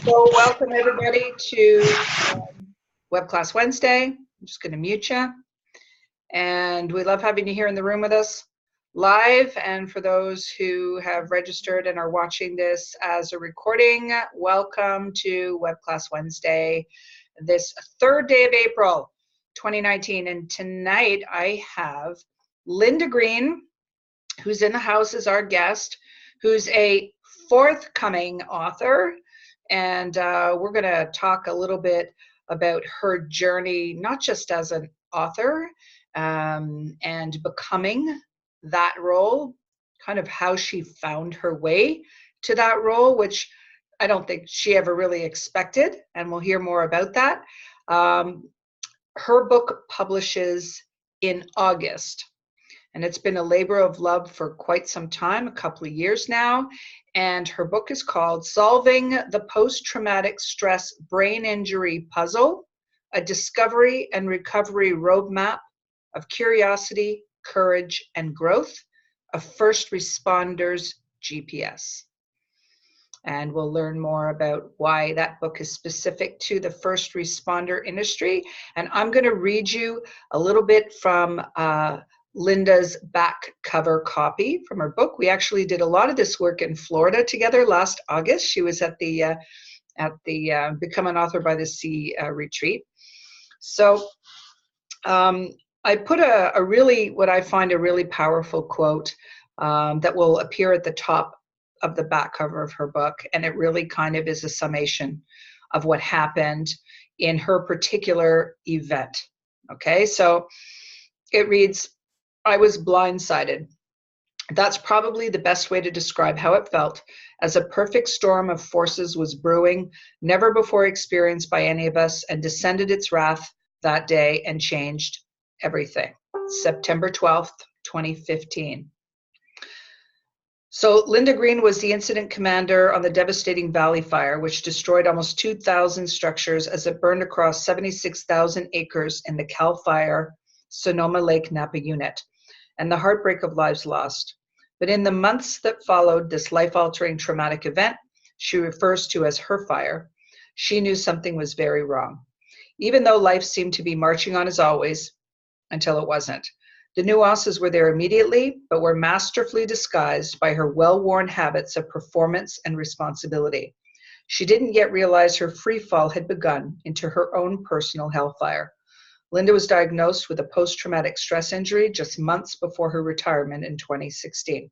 So welcome everybody to Webclass Wednesday. I'm just going to mute you. And we love having you here in the room with us live. And for those who have registered and are watching this as a recording, welcome to Webclass Wednesday, this third day of April 2019. And tonight I have Linda Green, who's in the house as our guest, who's a forthcoming author. And we're going to talk a little bit about her journey, not just as an author and becoming that role, kind of how she found her way to that role, which I don't think she ever really expected. And we'll hear more about that. Her book publishes in August. And it's been a labor of love for quite some time, a couple of years now. And her book is called Solving the Post-Traumatic Stress Brain Injury Puzzle, a Discovery and Recovery Roadmap of Curiosity, Courage, and Growth, a First Responder's GPS. And we'll learn more about why that book is specific to the first responder industry. And I'm going to read you a little bit from Linda's back cover copy from her book. We actually did a lot of this work in Florida together last August. She was at the Become an Author by the Sea retreat. So I put a really, what I find a really powerful quote that will appear at the top of the back cover of her book. And it really kind of is a summation of what happened in her particular event. Okay, so it reads, I was blindsided. That's probably the best way to describe how it felt, as a perfect storm of forces was brewing, never before experienced by any of us, and descended its wrath that day and changed everything. September 12th, 2015. So Linda Green was the incident commander on the devastating Valley Fire, which destroyed almost 2,000 structures as it burned across 76,000 acres in the Cal Fire Sonoma Lake Napa unit, and the heartbreak of lives lost. But in the months that followed this life-altering traumatic event, she refers to as her fire, she knew something was very wrong. Even though life seemed to be marching on as always, until it wasn't. The nuances were there immediately, but were masterfully disguised by her well-worn habits of performance and responsibility. She didn't yet realize her free fall had begun into her own personal hellfire. Linda was diagnosed with a post-traumatic stress injury just months before her retirement in 2016.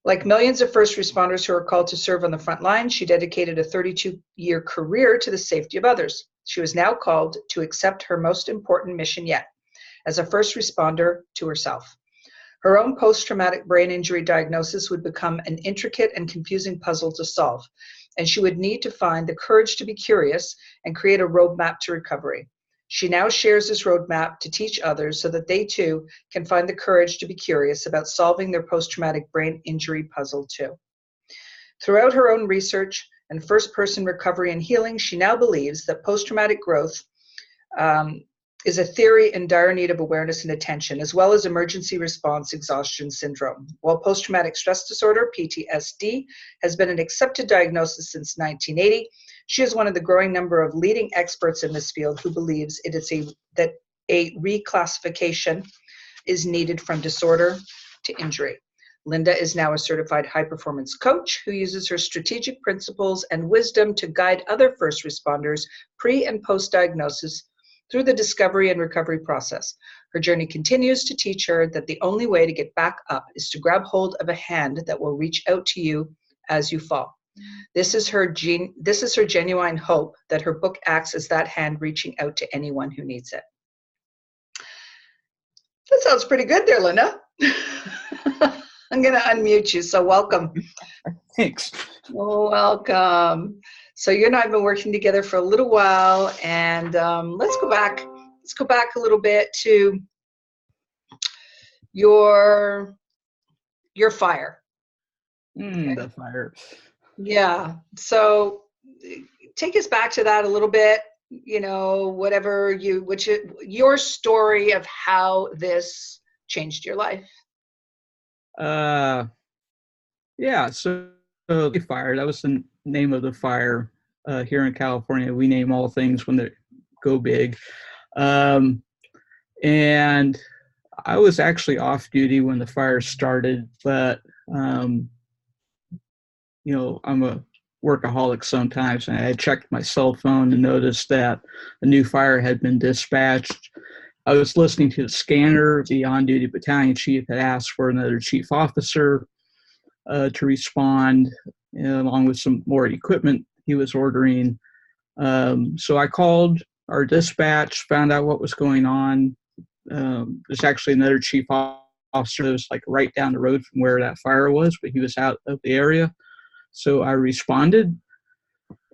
Like millions of first responders who are called to serve on the front line, she dedicated a 32-year career to the safety of others. She was now called to accept her most important mission yet, as a first responder to herself. Her own post-traumatic brain injury diagnosis would become an intricate and confusing puzzle to solve, and she would need to find the courage to be curious and create a roadmap to recovery. She now shares this roadmap to teach others so that they too can find the courage to be curious about solving their post-traumatic brain injury puzzle too. Throughout her own research and first-person recovery and healing, she now believes that post-traumatic growth is a theory in dire need of awareness and attention, as well as emergency response exhaustion syndrome. While post-traumatic stress disorder, PTSD, has been an accepted diagnosis since 1980, she is one of the growing number of leading experts in this field who believes that a reclassification is needed from disorder to injury. Linda is now a certified high-performance coach who uses her strategic principles and wisdom to guide other first responders pre- and post-diagnosis through the discovery and recovery process. Her journey continues to teach her that the only way to get back up is to grab hold of a hand that will reach out to you as you fall. This is her genuine hope that her book acts as that hand reaching out to anyone who needs it. That sounds pretty good there, Linda. I'm going to unmute you, so welcome. Thanks. Welcome. So you and I have been working together for a little while, and let's go back a little bit to your fire. Okay. The fire. Yeah. So take us back to that a little bit. You know, your story of how this changed your life. Yeah. So the fire. That was the name of the fire here in California. We name all things when they go big. And I was actually off duty when the fire started, but I'm a workaholic sometimes, and I checked my cell phone and noticed that a new fire had been dispatched. I was listening to the scanner. The on-duty battalion chief had asked for another chief officer to respond, along with some more equipment he was ordering. So I called our dispatch, found out what was going on. There's actually another chief officer that was like right down the road from where that fire was, but he was out of the area. So I responded,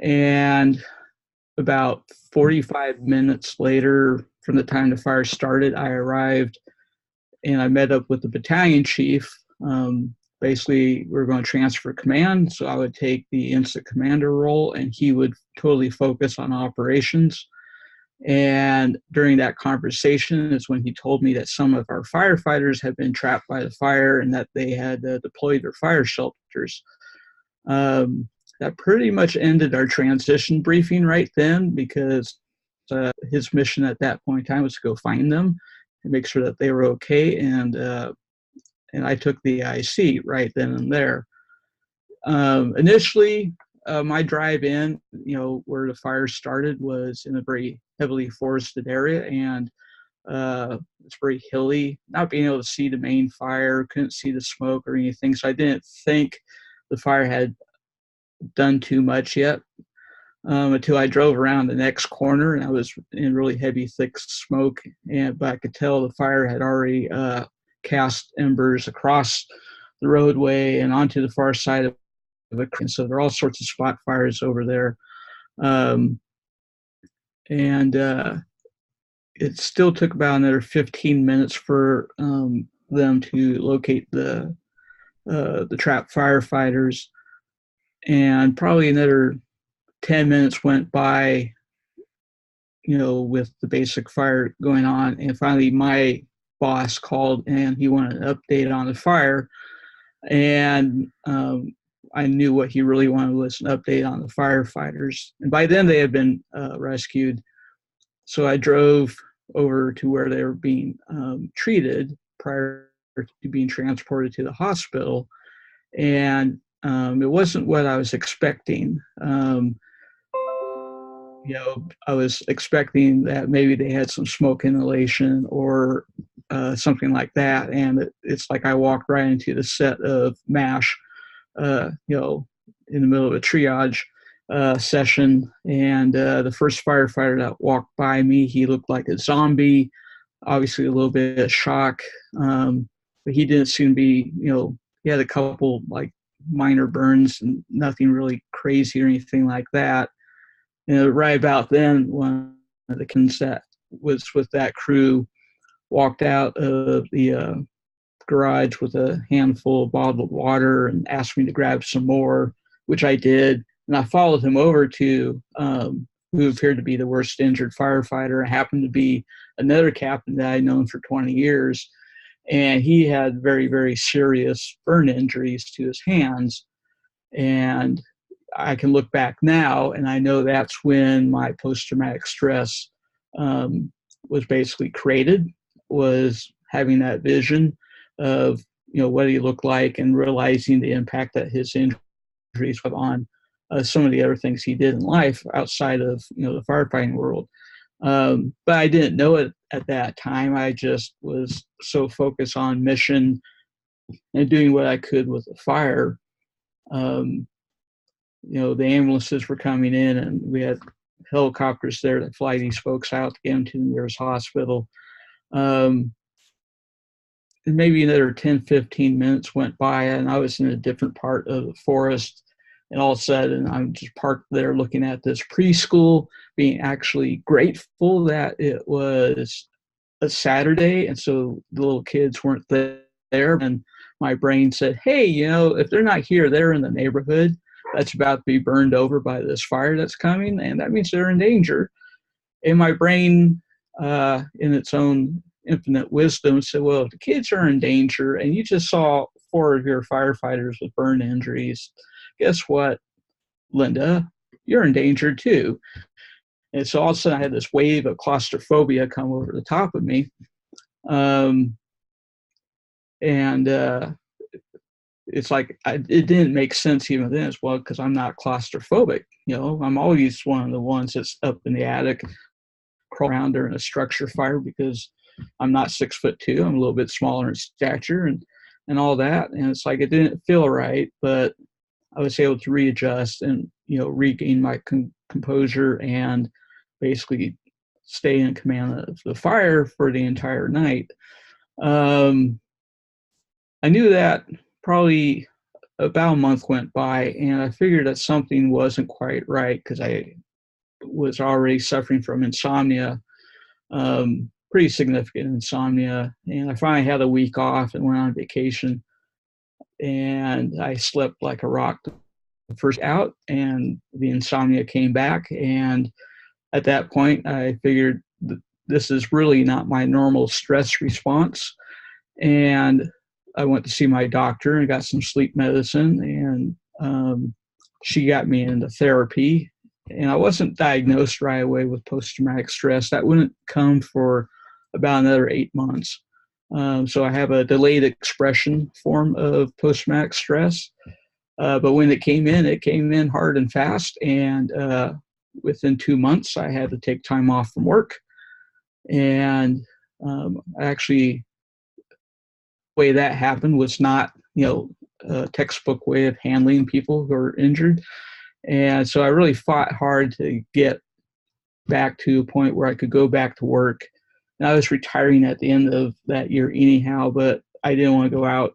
and about 45 minutes later from the time the fire started, I arrived and I met up with the battalion chief. Basically, we were going to transfer command, so I would take the incident commander role and he would totally focus on operations. And during that conversation is when he told me that some of our firefighters had been trapped by the fire and that they had deployed their fire shelters. That pretty much ended our transition briefing right then, because his mission at that point in time was to go find them and make sure that they were okay. And I took the IC right then and there. Initially, my drive in, where the fire started was in a very heavily forested area, and it's very hilly. Not being able to see the main fire, couldn't see the smoke or anything, so I didn't think the fire had done too much yet, until I drove around the next corner and I was in really heavy, thick smoke. But I could tell the fire had already cast embers across the roadway and onto the far side of it. And so there are all sorts of spot fires over there. It still took about another 15 minutes for them to locate the trapped firefighters. And probably another 10 minutes went by, with the basic fire going on. And finally, my boss called and he wanted an update on the fire. And I knew what he really wanted was an update on the firefighters. And by then, they had been rescued. So I drove over to where they were being treated prior to being transported to the hospital. And it wasn't what I was expecting. I was expecting that maybe they had some smoke inhalation or something like that. And it's like I walked right into the set of MASH, in the middle of a triage session. And the first firefighter that walked by me, he looked like a zombie, obviously a little bit of shock. But he didn't seem to be, he had a couple like minor burns and nothing really crazy or anything like that. And right about then, one of the kids that was with that crew walked out of the garage with a handful of bottled water and asked me to grab some more, which I did. And I followed him over to who appeared to be the worst injured firefighter. It happened to be another captain that I'd known for 20 years. And he had very, very serious burn injuries to his hands. And I can look back now, and I know that's when my post-traumatic stress was basically created, was having that vision of, what he looked like and realizing the impact that his injuries have on some of the other things he did in life outside of, the firefighting world. But I didn't know it at that time. I just was so focused on mission and doing what I could with the fire. The ambulances were coming in and we had helicopters there that fly these folks out to get them to the nearest hospital. And maybe another 10, 15 minutes went by and I was in a different part of the forest. And all of a sudden, I'm just parked there looking at this preschool, being actually grateful that it was a Saturday. And so the little kids weren't there. And my brain said, hey, if they're not here, they're in the neighborhood that's about to be burned over by this fire that's coming. And that means they're in danger. And my brain, in its own infinite wisdom, said, well, if the kids are in danger and you just saw 4 of your firefighters with burn injuries, guess what, Linda? you're in danger too. And so all of a sudden I had this wave of claustrophobia come over the top of me. And it's like, it didn't make sense even then as well, because I'm not claustrophobic. I'm always one of the ones that's up in the attic, crawl around during a structure fire, because I'm not 6'2". I'm a little bit smaller in stature and all that. And it's like, it didn't feel right, but I was able to readjust and, regain my composure and basically stay in command of the fire for the entire night. I knew that probably about a month went by, and I figured that something wasn't quite right, because I was already suffering from insomnia, pretty significant insomnia. And I finally had a week off and went on vacation, and I slept like a rock the first out, and the insomnia came back. And at that point, I figured that this is really not my normal stress response. And I went to see my doctor and got some sleep medicine, and she got me into therapy. And I wasn't diagnosed right away with post-traumatic stress. That wouldn't come for about another 8 months. So I have a delayed expression form of post-traumatic stress. But when it came in hard and fast. And within 2 months, I had to take time off from work. And actually, the way that happened was not, a textbook way of handling people who are injured. And so I really fought hard to get back to a point where I could go back to work. And I was retiring at the end of that year anyhow, but I didn't want to go out,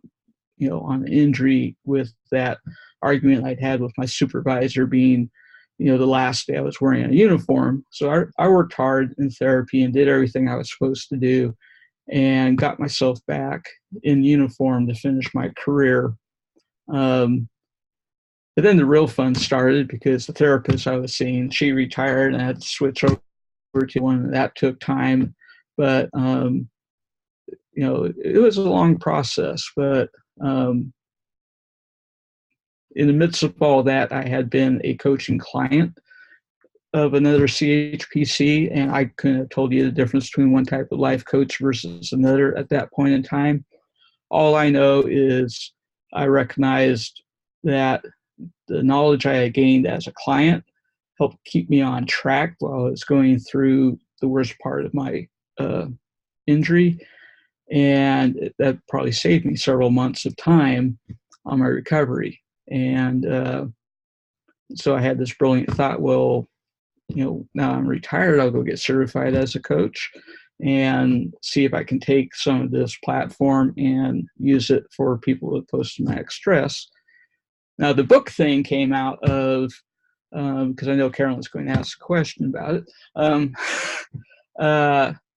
on an injury with that argument I'd had with my supervisor being, the last day I was wearing a uniform. So I worked hard in therapy and did everything I was supposed to do, and got myself back in uniform to finish my career. But then the real fun started, because the therapist I was seeing, she retired, and I had to switch over to one, and that took time. But, it was a long process. But in the midst of all that, I had been a coaching client of another CHPC, and I couldn't have told you the difference between one type of life coach versus another at that point in time. All I know is I recognized that the knowledge I had gained as a client helped keep me on track while I was going through the worst part of my injury. And that probably saved me several months of time on my recovery. And so I had this brilliant thought, well, now I'm retired, I'll go get certified as a coach and see if I can take some of this platform and use it for people with post-traumatic stress. Now, the book thing came out of, because I know Carolyn's going to ask a question about it.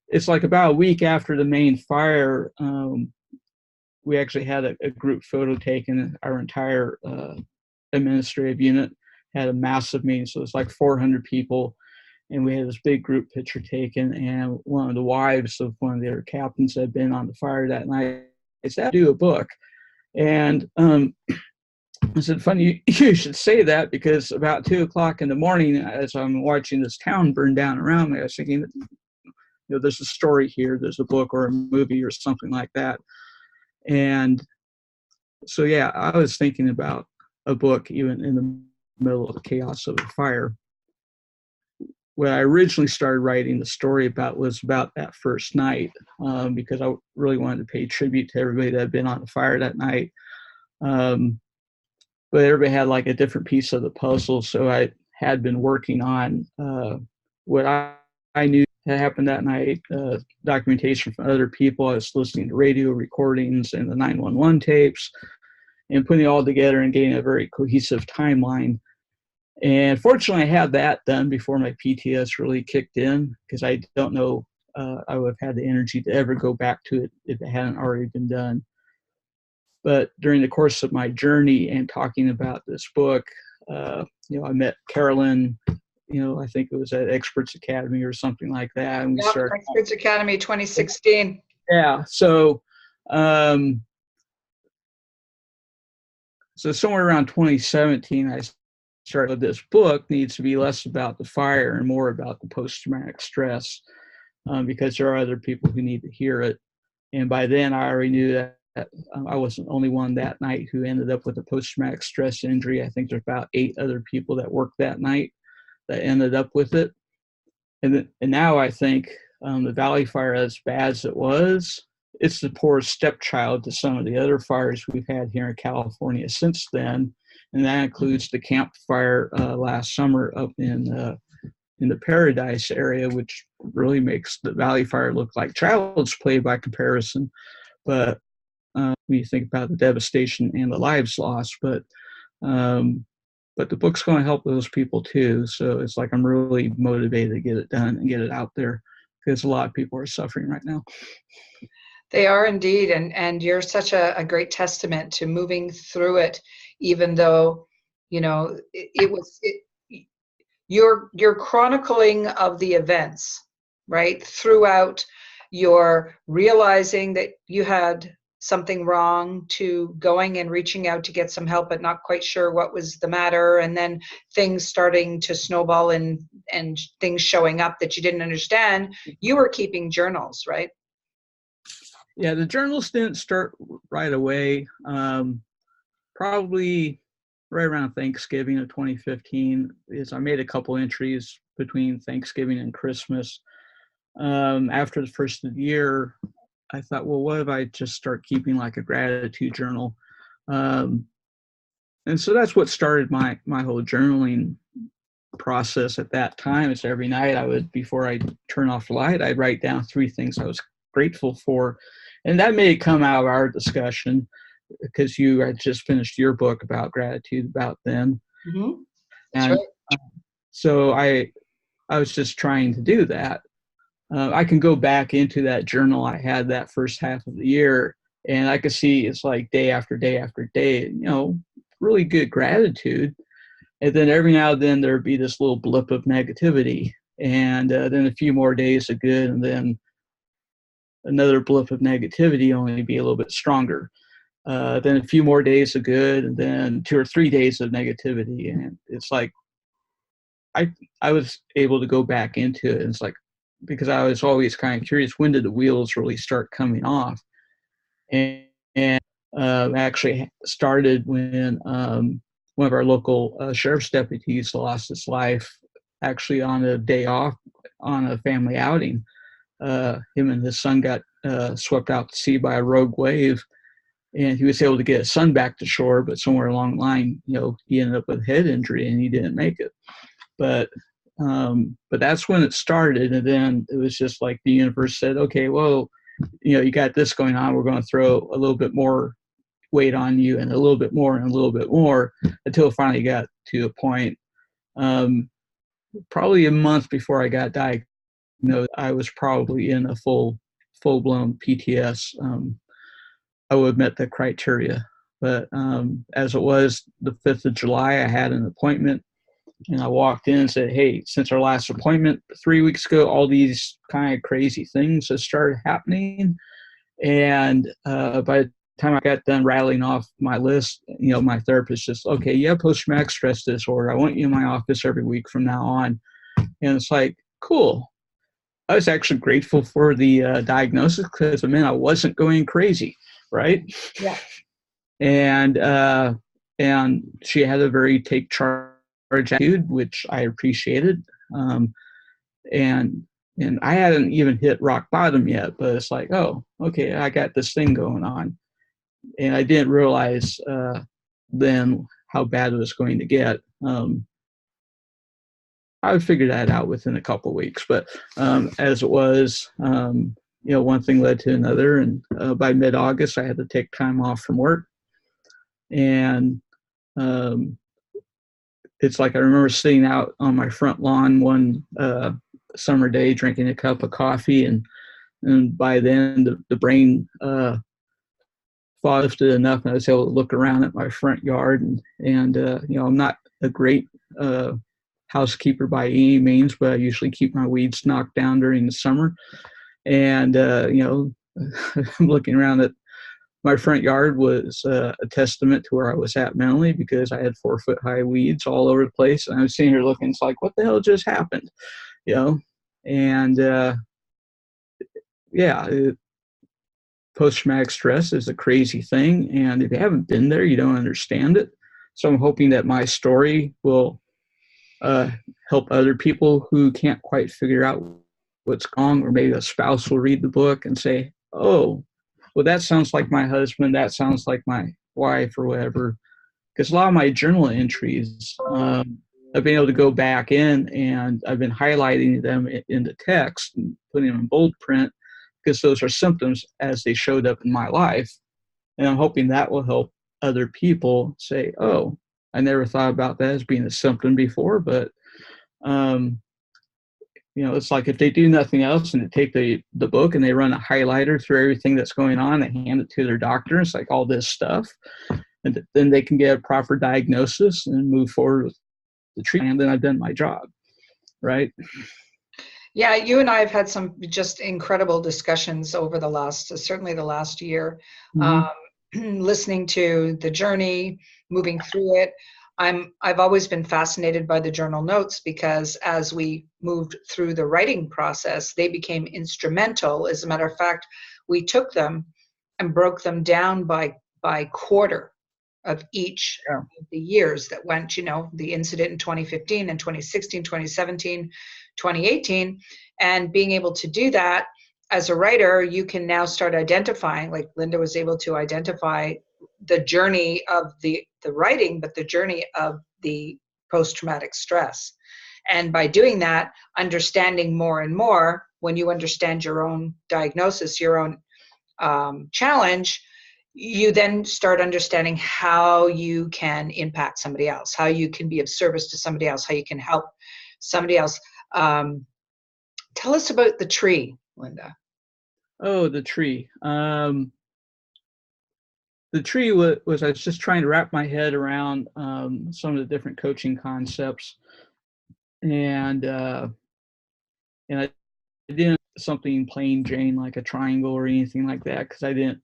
It's like about a week after the main fire, we actually had a group photo taken. Our entire administrative unit had a massive meeting, so it's like 400 people, and we had this big group picture taken. And one of the wives of one of the other captains that had been on the fire that night said, "Do a book." And I said, "Funny you should say that, because about 2:00 in the morning, as I'm watching this town burn down around me, I was thinking, there's a story here, there's a book or a movie or something like that." And so, yeah, I was thinking about a book even in the middle of the chaos of the fire. What I originally started writing the story about was about that first night, because I really wanted to pay tribute to everybody that had been on the fire that night. But everybody had like a different piece of the puzzle. So I had been working on what I knew had happened that night, documentation from other people. I was listening to radio recordings and the 911 tapes and putting it all together and getting a very cohesive timeline. And fortunately, I had that done before my PTS really kicked in, because I don't know I would have had the energy to ever go back to it if it hadn't already been done. But during the course of my journey and talking about this book, I met Carolyn, I think it was at Experts Academy or something like that. And we started Experts Academy 2016. Yeah. So somewhere around 2017, I start of this book needs to be less about the fire and more about the post-traumatic stress, because there are other people who need to hear it. And by then I already knew that I wasn't the only one that night who ended up with a post-traumatic stress injury. I think there's about 8 other people that worked that night that ended up with it. And now I think the Valley Fire, as bad as it was, it's the poor stepchild to some of the other fires we've had here in California since then. And that includes the Camp Fire last summer up in the Paradise area, which really makes the Valley Fire look like child's play by comparison. But when you think about the devastation and the lives lost, but the book's going to help those people too. So it's like I'm really motivated to get it done and get it out there, because a lot of people are suffering right now. They are indeed, and you're such a great testament to moving through it, even though, you know, you're chronicling of the events, right, throughout your realizing that you had something wrong, to going and reaching out to get some help but not quite sure what was the matter, and then things starting to snowball and things showing up that you didn't understand. You were keeping journals, right? Yeah, the journals didn't start right away. Probably right around Thanksgiving of 2015 is I made a couple entries between Thanksgiving and Christmas. After the first of the year, I thought, well, what if I just start keeping like a gratitude journal? And so that's what started my whole journaling process at that time. Is every night I would, before I turn off the light, I'd write down 3 things I was grateful for. And that may come out of our discussion, because you had just finished your book about gratitude about then. Mm-hmm. That's right. So I was just trying to do that. I can go back into that journal I had that first half of the year, and I could see it's like day after day after day, you know, really good gratitude. And then every now and then there'd be this little blip of negativity, and then a few more days of good, and then another blip of negativity, only be a little bit stronger. Then a few more days of good, and then 2 or 3 days of negativity. And it's like I was able to go back into it. And it's like, because I was always kind of curious, when did the wheels really start coming off? And actually started when one of our local sheriff's deputies lost his life, actually on a day off on a family outing. Him and his son got swept out to sea by a rogue wave, and he was able to get his son back to shore, but somewhere along the line, you know, he ended up with a head injury and he didn't make it. But that's when it started. And then it was just like the universe said, okay, well, you know, you got this going on. We're going to throw a little bit more weight on you, and a little bit more and a little bit more, until it finally got to a point, probably a month before I got diagnosed, I was probably in a full-blown PTS. I would have met the criteria. But as it was the 5th of July, I had an appointment, and I walked in and said, hey, since our last appointment 3 weeks ago, all these kind of crazy things have started happening. And by the time I got done rattling off my list, you know, my therapist just, okay, you have post-traumatic stress disorder. I want you in my office every week from now on. And it's like, cool. I was actually grateful for the diagnosis, because it meant I wasn't going crazy, right? Yeah. And she had a very take charge attitude, which I appreciated. And I hadn't even hit rock bottom yet, but it's like, oh, okay, I got this thing going on. And I didn't realize then how bad it was going to get. I would figure that out within a couple of weeks. But as it was, you know, one thing led to another. And by mid-August, I had to take time off from work. And it's like I remember sitting out on my front lawn one summer day drinking a cup of coffee. And by then, the brain fog lifted enough, and I was able to look around at my front yard. And you know, I'm not a great housekeeper by any means, but I usually keep my weeds knocked down during the summer. And you know, I'm looking around at my front yard was a testament to where I was at mentally, because I had 4-foot high weeds all over the place. And I was sitting here looking, it's like, what the hell just happened? You know? And yeah, post-traumatic stress is a crazy thing. And if you haven't been there, you don't understand it. So I'm hoping that my story will help other people who can't quite figure out what's wrong, or maybe a spouse will read the book and say, oh, well, that sounds like my husband, that sounds like my wife, or whatever. Because a lot of my journal entries, I've been able to go back in and I've been highlighting them in the text and putting them in bold print, because those are symptoms as they showed up in my life. And I'm hoping that will help other people say, oh, I never thought about that as being a symptom before. But it's like, if they do nothing else and they take the book and they run a highlighter through everything that's going on, they hand it to their doctor, it's like all this stuff, and then they can get a proper diagnosis and move forward with the treatment. And then I've done my job, right? Yeah, you and I have had some just incredible discussions over certainly the last year, listening to the journey, moving through it. I've always been fascinated by the journal notes, because as we moved through the writing process, they became instrumental. As a matter of fact, we took them and broke them down by quarter of each of the years that went, the incident in 2015 and 2016, 2017, 2018. And being able to do that as a writer, you can now start identifying, like Linda was able to identify the journey of the writing, but the journey of the post-traumatic stress. And by doing that, understanding more and more, when you understand your own diagnosis, your own challenge, you then start understanding how you can impact somebody else, how you can be of service to somebody else, how you can help somebody else. Tell us about the tree, Linda. Oh, the tree. The tree was I was just trying to wrap my head around some of the different coaching concepts, and I didn't something plain Jane like a triangle or anything like that, because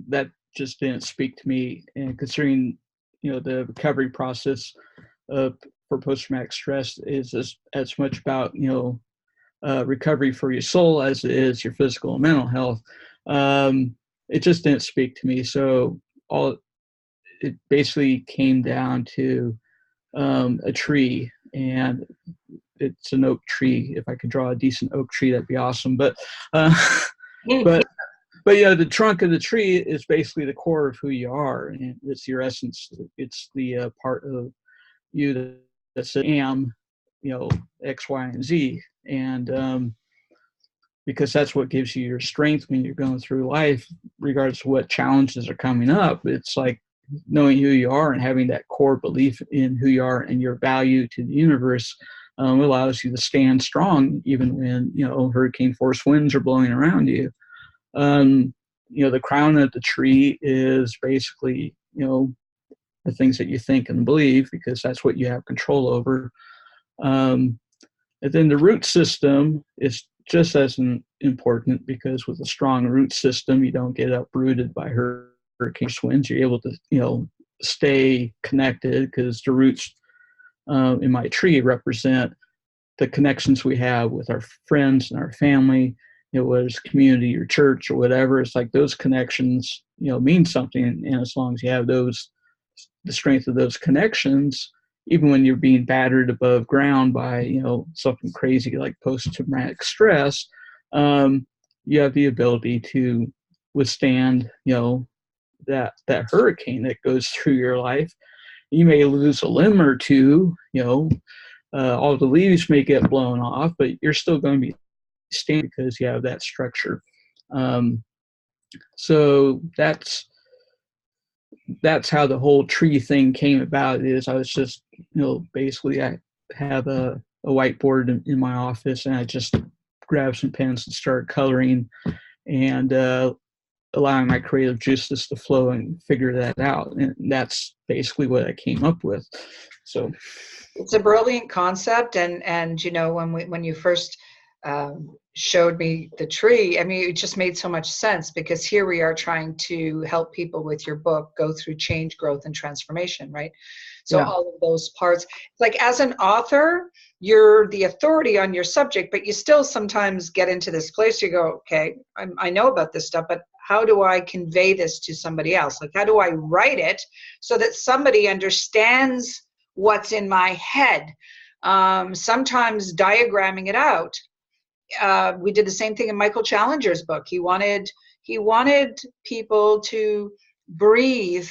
that just didn't speak to me. And considering the recovery process for post-traumatic stress is as much about recovery for your soul as it is your physical and mental health. It just didn't speak to me. So it basically came down to a tree, and it's an oak tree. If I could draw a decent oak tree, that'd be awesome. But the trunk of the tree is basically the core of who you are, and it's your essence. It's the part of you that says am, X, Y, and Z, and because that's what gives you your strength when you're going through life, regardless of what challenges are coming up. It's like knowing who you are and having that core belief in who you are and your value to the universe allows you to stand strong even when hurricane force winds are blowing around you. The crown of the tree is basically the things that you think and believe, because that's what you have control over. And then the root system is just as important, because with a strong root system, you don't get uprooted by hurricane winds. You're able to, stay connected, because the roots in my tree represent the connections we have with our friends and our family, whether it's community or church or whatever. It's like those connections, mean something. And as long as you have the strength of those connections, even when you're being battered above ground by, something crazy like post-traumatic stress, you have the ability to withstand, that hurricane that goes through your life. You may lose a limb or two, all the leaves may get blown off, but you're still going to be standing because you have that structure. So that's how the whole tree thing came about. Is I was just, basically I have a whiteboard in my office, and I just grabbed some pens and started coloring, and allowing my creative juices to flow and figure that out. And that's basically what I came up with. So it's a brilliant concept. And when you first showed me the tree, I mean, it just made so much sense, because here we are trying to help people with your book go through change, growth, and transformation, right? So Yeah. all of those parts, like as an author, you're the authority on your subject, but you still sometimes get into this place, you go, okay, I know about this stuff, but how do I convey this to somebody else? Like, how do I write it so that somebody understands what's in my head? Sometimes diagramming it out. We did the same thing in Michael Challenger's book. He wanted people to breathe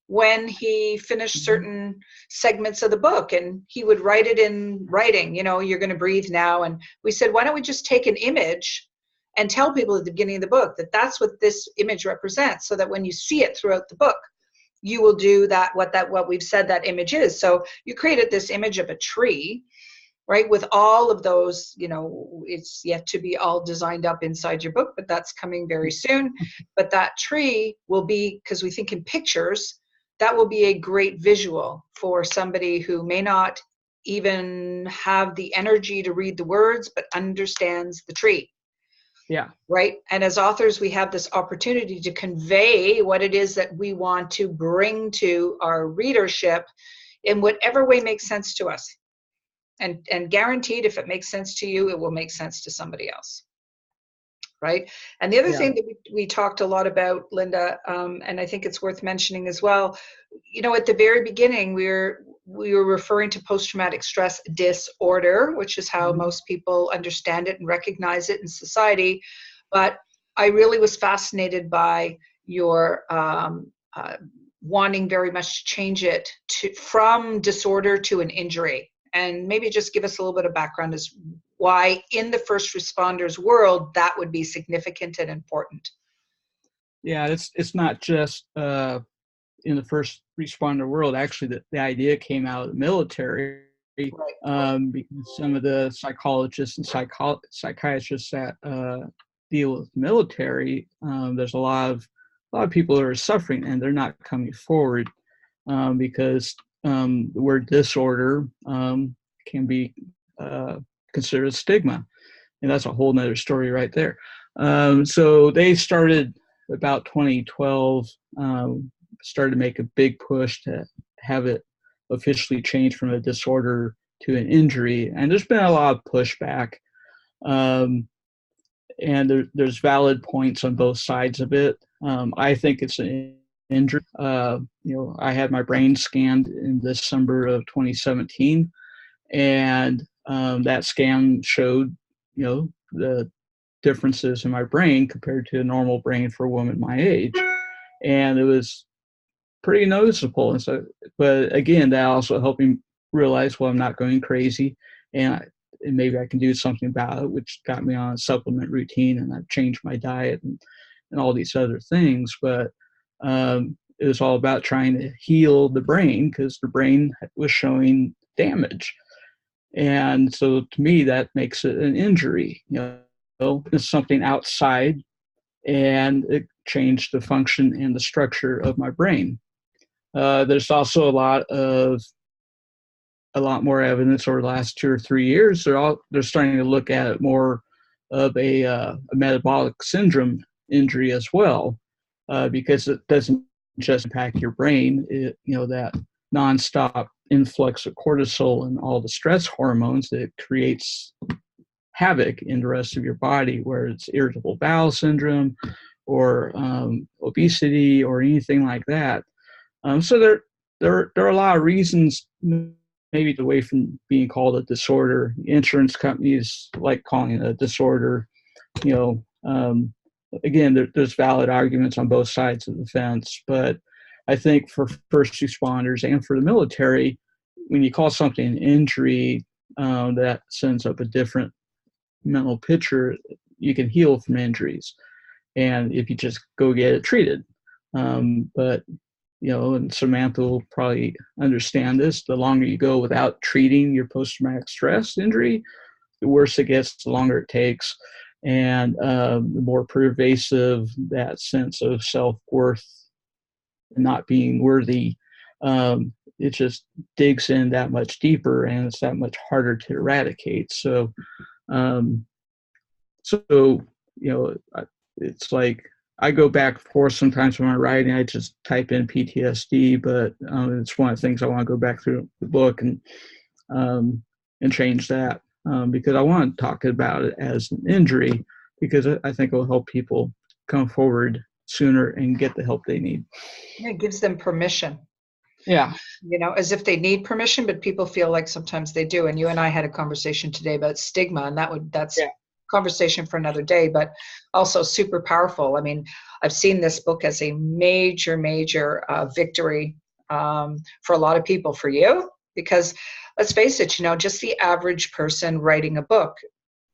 when he finished certain segments of the book, and he would write it in writing, you're going to breathe now. And we said, why don't we just take an image and tell people at the beginning of the book that that's what this image represents, so that when you see it throughout the book, you will do what we've said that image is. So you created this image of a tree, right, with all of those, it's yet to be all designed up inside your book, but that's coming very soon. But that tree will be, because we think in pictures, that will be a great visual for somebody who may not even have the energy to read the words, but understands the tree. Yeah. Right. And as authors, we have this opportunity to convey what it is that we want to bring to our readership in whatever way makes sense to us. And guaranteed, if it makes sense to you, it will make sense to somebody else. Right. And the other thing that we talked a lot about, Linda, and I think it's worth mentioning as well, at the very beginning, we were referring to post-traumatic stress disorder, which is how most people understand it and recognize it in society. But I really was fascinated by your wanting very much to change it from disorder to an injury. And maybe just give us a little bit of background as why in the first responders world that would be significant and important. Yeah, it's not just in the first responder world. Actually, the idea came out of the military. Right. Because some of the psychologists and psychiatrists that deal with the military, there's a lot of people that are suffering and they're not coming forward because the word disorder can be considered a stigma, and that's a whole nother story right there. So they started about 2012, started to make a big push to have it officially changed from a disorder to an injury, and there's been a lot of pushback, and there's valid points on both sides of it. I think it's an injury. I had my brain scanned in December of 2017, and that scan showed, the differences in my brain compared to a normal brain for a woman my age, and it was pretty noticeable. And so, but again, that also helped me realize, well, I'm not going crazy, and maybe I can do something about it, which got me on a supplement routine, and I've changed my diet and all these other things. But it was all about trying to heal the brain because the brain was showing damage. And so to me, that makes it an injury. It's something outside, and it changed the function and the structure of my brain. There's also a lot more evidence over the last 2 or 3 years. They're starting to look at it more of a metabolic syndrome injury as well, because it doesn't just impact your brain. That nonstop influx of cortisol and all the stress hormones that creates havoc in the rest of your body, where it's irritable bowel syndrome or obesity or anything like that. So there are a lot of reasons, maybe away from being called a disorder. Insurance companies like calling it a disorder. Again, there's valid arguments on both sides of the fence, but I think for first responders and for the military, when you call something an injury, that sends up a different mental picture. You can heal from injuries, and if you just go get it treated. But and Samantha will probably understand this, the longer you go without treating your post-traumatic stress injury, the worse it gets, the longer it takes, and the more pervasive that sense of self-worth and not being worthy, it just digs in that much deeper, and it's that much harder to eradicate. So So, it's like I go back and forth sometimes when I'm writing. I just type in PTSD, but it's one of the things I want to go back through the book and change that because I want to talk about it as an injury because I think it will help people come forward sooner and get the help they need. It gives them permission. Yeah. As if they need permission, but people feel like sometimes they do. And you and I had a conversation today about stigma, and that's conversation for another day, but also super powerful. I mean, I've seen this book as a major victory for a lot of people, for you, because let's face it, just the average person writing a book,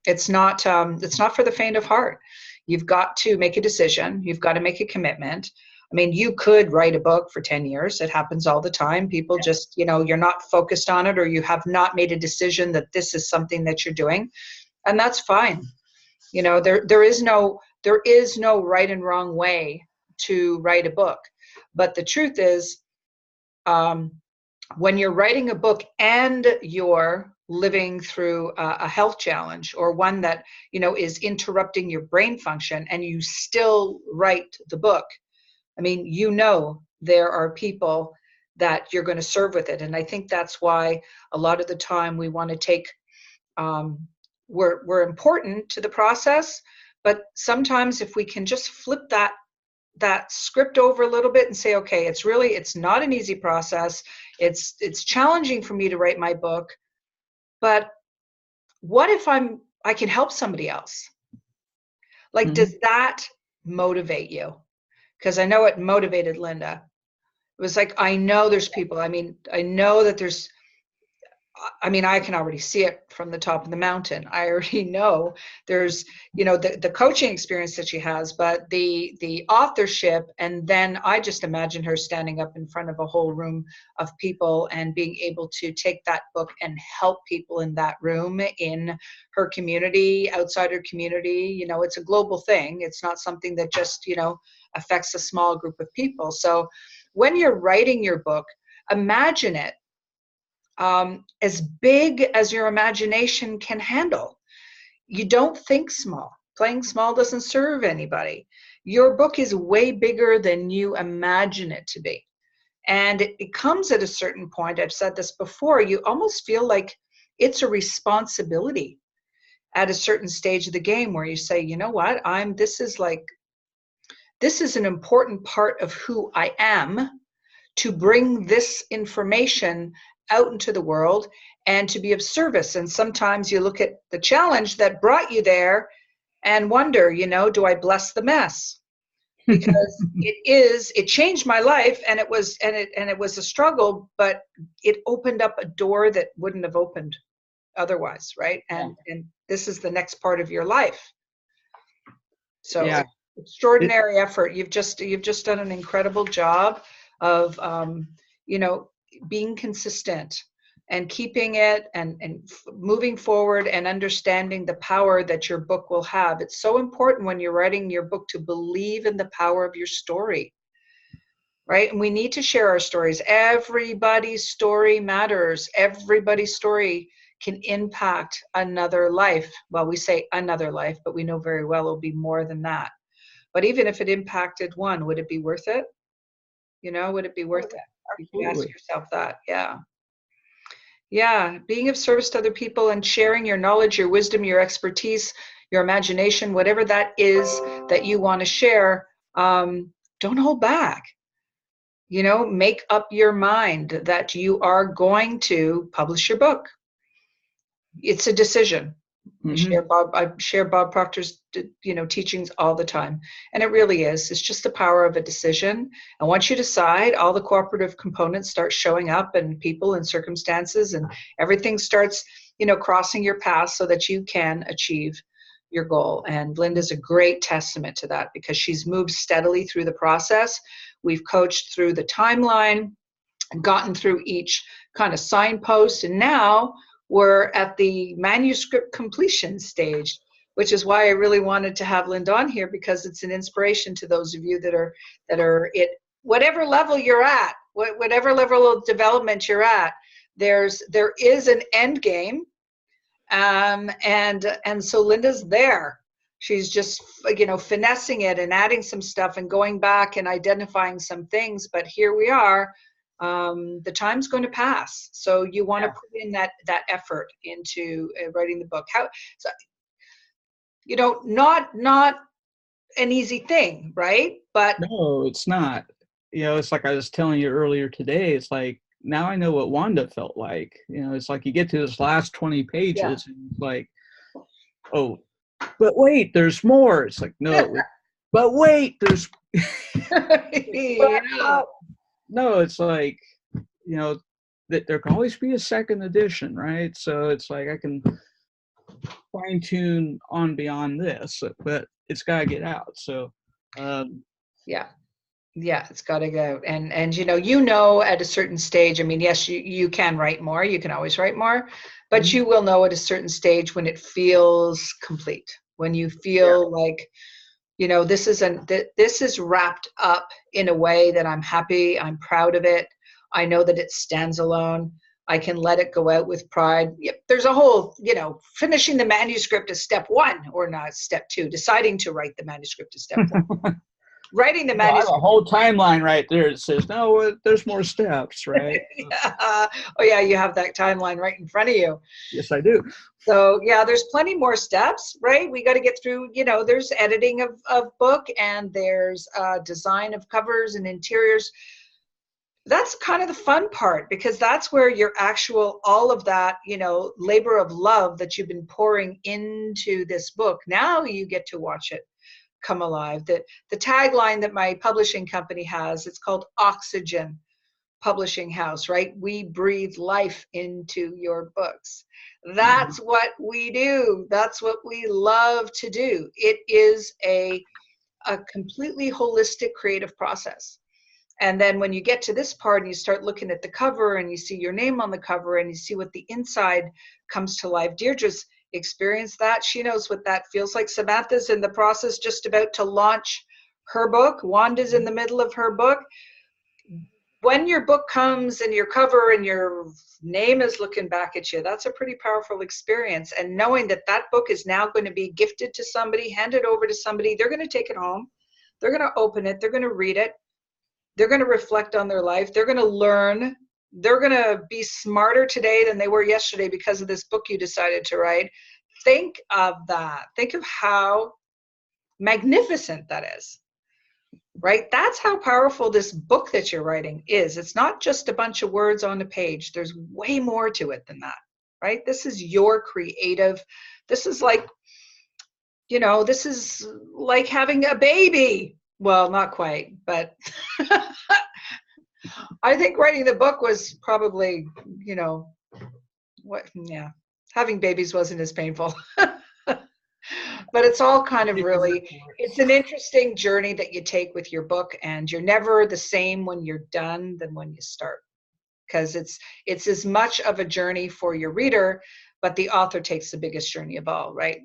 it's not for the faint of heart. You've got to make a decision. You've got to make a commitment. I mean, you could write a book for 10 years. It happens all the time. People just, you're not focused on it, or you have not made a decision that this is something that you're doing. And that's fine. There is no right and wrong way to write a book. But the truth is, when you're writing a book and you're living through a health challenge, or one that, is interrupting your brain function, and you still write the book, I mean, there are people that you're going to serve with it. And I think that's why a lot of the time we want to take, we're important to the process, but sometimes if we can just flip that script over a little bit and say, okay, it's not an easy process. It's challenging for me to write my book, but what if I can help somebody else? Like, does that motivate you? Because I know it motivated Linda. It was like, I know there's people. I mean, I know that I can already see it from the top of the mountain. I already know there's, the coaching experience that she has, but the authorship. And then I just imagine her standing up in front of a whole room of people and being able to take that book and help people in that room, in her community, outside her community. It's a global thing. It's not something that just, affects a small group of people. So when you're writing your book, imagine it as big as your imagination can handle. You don't think small. Playing small doesn't serve anybody. Your book is way bigger than you imagine it to be. And it comes at a certain point, I've said this before, you almost feel like it's a responsibility at a certain stage of the game where you say, you know what, this is an important part of who I am, to bring this information out into the world and to be of service. And sometimes you look at the challenge that brought you there and wonder, do I bless the mess? Because it changed my life, and it was a struggle, but it opened up a door that wouldn't have opened otherwise, right? And this is the next part of your life. So extraordinary effort. You've just done an incredible job of being consistent and keeping it and moving forward and understanding the power that your book will have. It's so important when you're writing your book to believe in the power of your story, right? And we need to share our stories. Everybody's story matters. Everybody's story can impact another life. Well, we say another life, but we know very well it'll be more than that. But even if it impacted one, would it be worth it? Would it be worth it? You can ask yourself that. Yeah. Being of service to other people and sharing your knowledge, your wisdom, your expertise, your imagination, whatever that is that you want to share, don't hold back. Make up your mind that you are going to publish your book. It's a decision. I share Bob Proctor's, teachings all the time. And it really is. It's just the power of a decision. And once you decide, all the cooperative components start showing up, and people and circumstances, and everything starts, crossing your path so that you can achieve your goal. And Linda's a great testament to that, because she's moved steadily through the process. We've coached through the timeline, gotten through each kind of signpost, and now we're at the manuscript completion stage, which is why I really wanted to have Linda on here, because it's an inspiration to those of you that are at whatever level you're at, whatever level of development you're at. There is an end game, and so Linda's there. She's just, finessing it and adding some stuff and going back and identifying some things. But here we are. The time's going to pass. So you want to put in that effort into writing the book. Not an easy thing, right? But no, it's not. It's like I was telling you earlier today. It's like, now I know what Wanda felt like. It's like you get to this last 20 pages and it's like, oh, but wait, there's more. It's like, no, but wait, there's no, it's like, that there can always be a second edition, right? So it's like I can fine tune on beyond this, but it's got to get out. So it's got to go. And at a certain stage, I mean, yes, you can write more, you can always write more, but you will know at a certain stage when it feels complete, when you feel like, this is wrapped up in a way that I'm happy, I'm proud of it. I know that it stands alone. I can let it go out with pride. Yep, there's a whole, finishing the manuscript is step one, or not step two. Deciding to write the manuscript is step one. Writing the manuscript. I have a whole timeline right there that says, no, there's more steps, right? Oh yeah, you have that timeline right in front of you. Yes, I do. So yeah, there's plenty more steps, right? We got to get through, there's editing of book, and there's design of covers and interiors. That's kind of the fun part, because that's where your actual, all of that, labor of love that you've been pouring into this book, now you get to watch it come alive. The tagline that my publishing company has, it's called Oxygen Publishing House, right? We breathe life into your books. That's what we do. That's what we love to do. It is a completely holistic creative process. And then when you get to this part and you start looking at the cover and you see your name on the cover and you see what the inside comes to life. Deirdre's experienced that. She knows what that feels like. Samantha's in the process, just about to launch her book. Wanda's in the middle of her book. When your book comes and your cover and your name is looking back at you, that's a pretty powerful experience. And knowing that that book is now going to be gifted to somebody, handed over to somebody, they're going to take it home. They're going to open it. They're going to read it. They're going to reflect on their life. They're going to learn. They're going to be smarter today than they were yesterday because of this book you decided to write. Think of that. Think of how magnificent that is, right? That's how powerful this book that you're writing is. It's not just a bunch of words on a page. There's way more to it than that, right? This is your creative. This is like, this is like having a baby. Well, not quite, but I think writing the book was probably, having babies wasn't as painful. But it's all kind of really, it's an interesting journey that you take with your book, and you're never the same when you're done than when you start, because it's as much of a journey for your reader, but the author takes the biggest journey of all, right?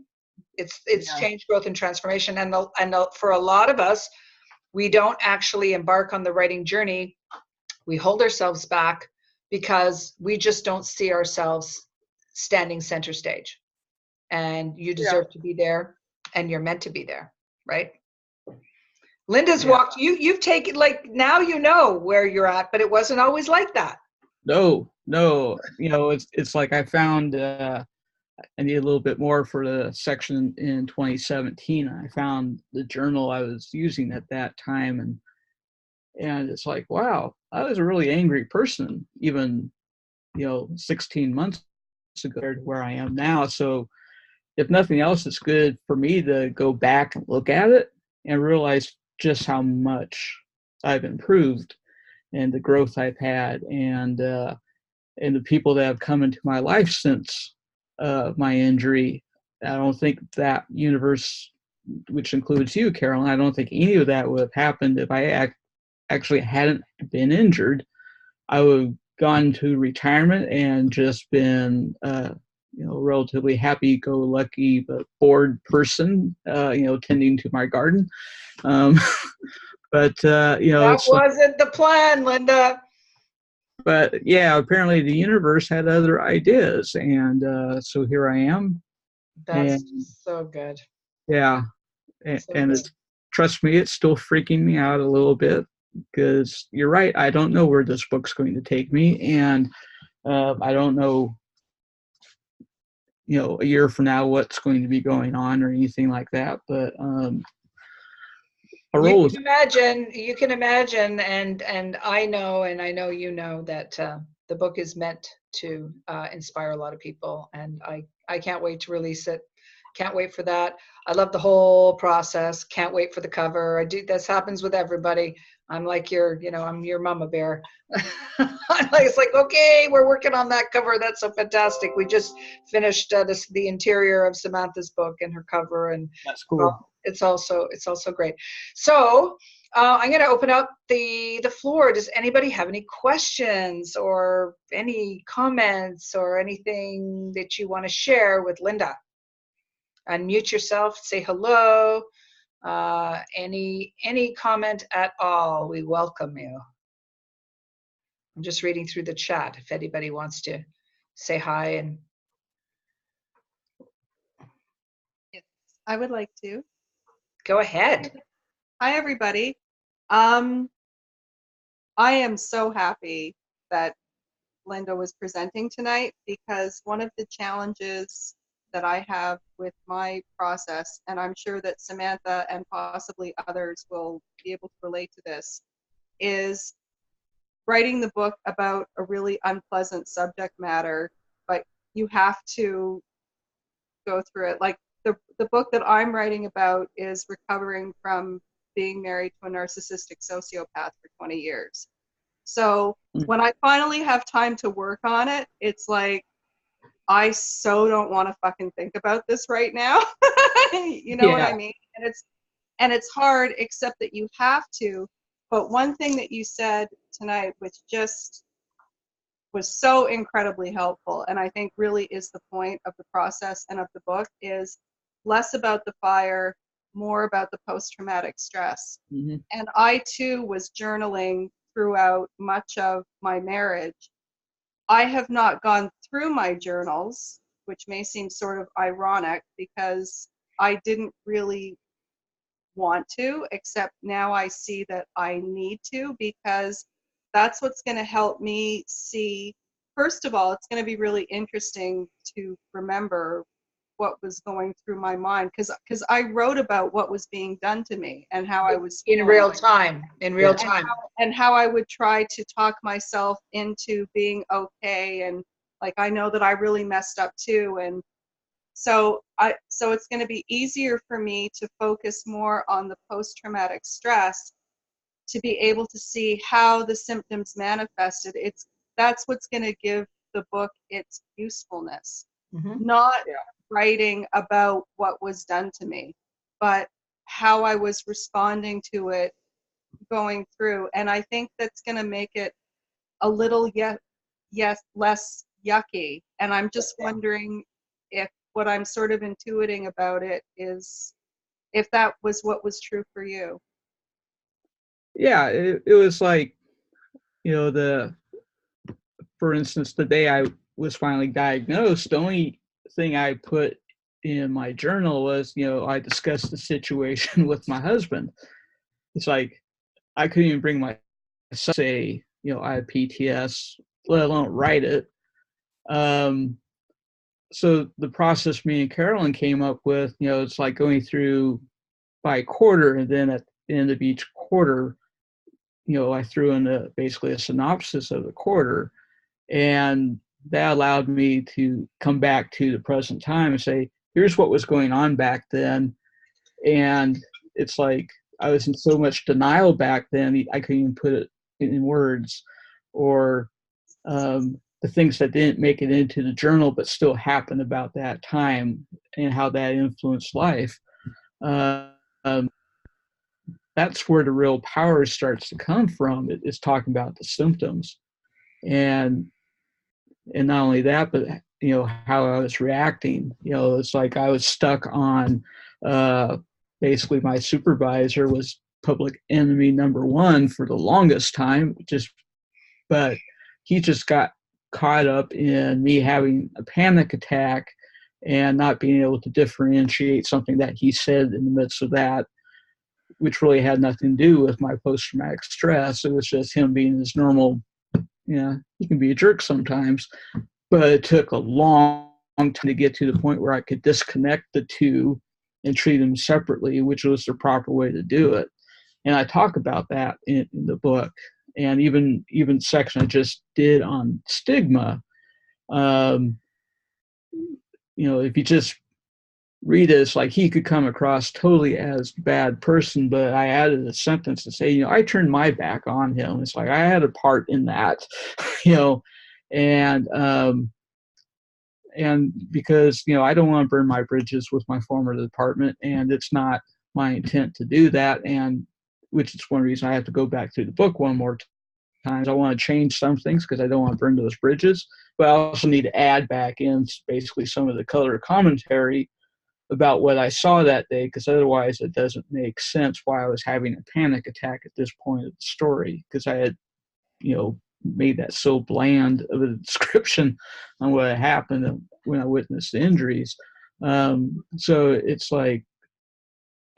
It's change, growth, and transformation. And for a lot of us, we don't actually embark on the writing journey. We hold ourselves back because we just don't see ourselves standing center stage. And you deserve to be there, and you're meant to be there, right? Linda's walked, you've taken, like, now you know where you're at, but it wasn't always like that. No, it's like I found I need a little bit more for the section in 2017. I found the journal I was using at that time, and it's like, wow, I was a really angry person even 16 months ago compared to where I am now. So if nothing else, it's good for me to go back and look at it and realize just how much I've improved and the growth I've had, and the people that have come into my life since my injury. I don't think that universe, which includes you, Carolyn, I don't think any of that would have happened if I actually hadn't been injured. I would have gone to retirement and just been relatively happy-go-lucky but bored person, tending to my garden. But that wasn't the plan, Linda. But yeah, apparently the universe had other ideas, and so here I am. That's so good. Yeah, So and good. it's, trust me, it's still freaking me out a little bit because you're right. I don't know where this book's going to take me, and I don't know, a year from now what's going to be going on or anything like that. But a You role can imagine, and I know, you know that the book is meant to inspire a lot of people, and I can't wait to release it. Can't wait for that. I love the whole process. Can't wait for the cover. I do. This happens with everybody. I'm like I'm your mama bear. It's like, okay, we're working on that cover. That's so fantastic. We just finished the interior of Samantha's book and her cover, and that's cool. it's also great. So I'm going to open up the floor. Does anybody have any questions or any comments or anything that you want to share with Linda? Unmute yourself, say hello. Any comment at all, we welcome you. I'm just reading through the chat if anybody wants to say hi. And Yes, I would like to. go ahead. Hi, everybody. I am so happy that Linda was presenting tonight, because one of the challenges that I have with my process, and I'm sure that Samantha and possibly others will be able to relate to this, is writing the book about a really unpleasant subject matter, but you have to go through it. Like the book that I'm writing about is recovering from being married to a narcissistic sociopath for 20 years. So when I finally have time to work on it, it's like, I so don't want to fucking think about this right now. You know what I mean? And it's hard, except that you have to. But one thing that you said tonight, which just was so incredibly helpful, and I think really is the point of the process and of the book, is less about the fire, more about the post-traumatic stress. Mm-hmm. And I too was journaling throughout much of my marriage. I have not gone through my journals, which may seem sort of ironic, because I didn't really want to, except now I see that I need to, because that's what's going to help me see. First of all, it's going to be really interesting to remember what was going through my mind, because I wrote about what was being done to me and how I was feeling. In real time. And how I would try to talk myself into being okay, and like, I know that I really messed up too, and so it's going to be easier for me to focus more on the post-traumatic stress, to be able to see how the symptoms manifested. That's what's going to give the book its usefulness. Mm-hmm. Not writing about what was done to me, but how I was responding to it going through. And I think that's going to make it a little less yucky. And I'm just wondering if what I'm sort of intuiting about it is if that was what was true for you. Yeah, it was like, for instance, the day I was finally diagnosed, the only thing I put in my journal was, I discussed the situation with my husband. It's like, I couldn't even bring myself to say, I have PTS, let alone write it. So the process me and Carolyn came up with, it's like going through by quarter, and then at the end of each quarter, I threw in basically a synopsis of the quarter, and that allowed me to come back to the present time and say, here's what was going on back then. And it's like, I was in so much denial back then, I couldn't even put it in words, or the things that didn't make it into the journal but still happened about that time and how that influenced life. That's where the real power starts to come from, is talking about the symptoms. And not only that, but how I was reacting. It's like I was stuck on basically my supervisor was public enemy number one for the longest time, but he just got caught up in me having a panic attack and not being able to differentiate something that he said in the midst of that, which really had nothing to do with my post-traumatic stress. It was just him being his normal, he can be a jerk sometimes, but it took a long time to get to the point where I could disconnect the two and treat them separately, which was the proper way to do it. And I talk about that in the book, and even section I just did on stigma. If you just read it, it's like he could come across totally as a bad person, but I added a sentence to say, I turned my back on him. It's like I had a part in that, and because, I don't want to burn my bridges with my former department, and it's not my intent to do that, and which is one reason I have to go back through the book one more time. I want to change some things because I don't want to burn those bridges, but I also need to add back in basically some of the color commentary about what I saw that day, because otherwise it doesn't make sense why I was having a panic attack at this point of the story, because I had, made that so bland of a description on what had happened when I witnessed the injuries. So it's like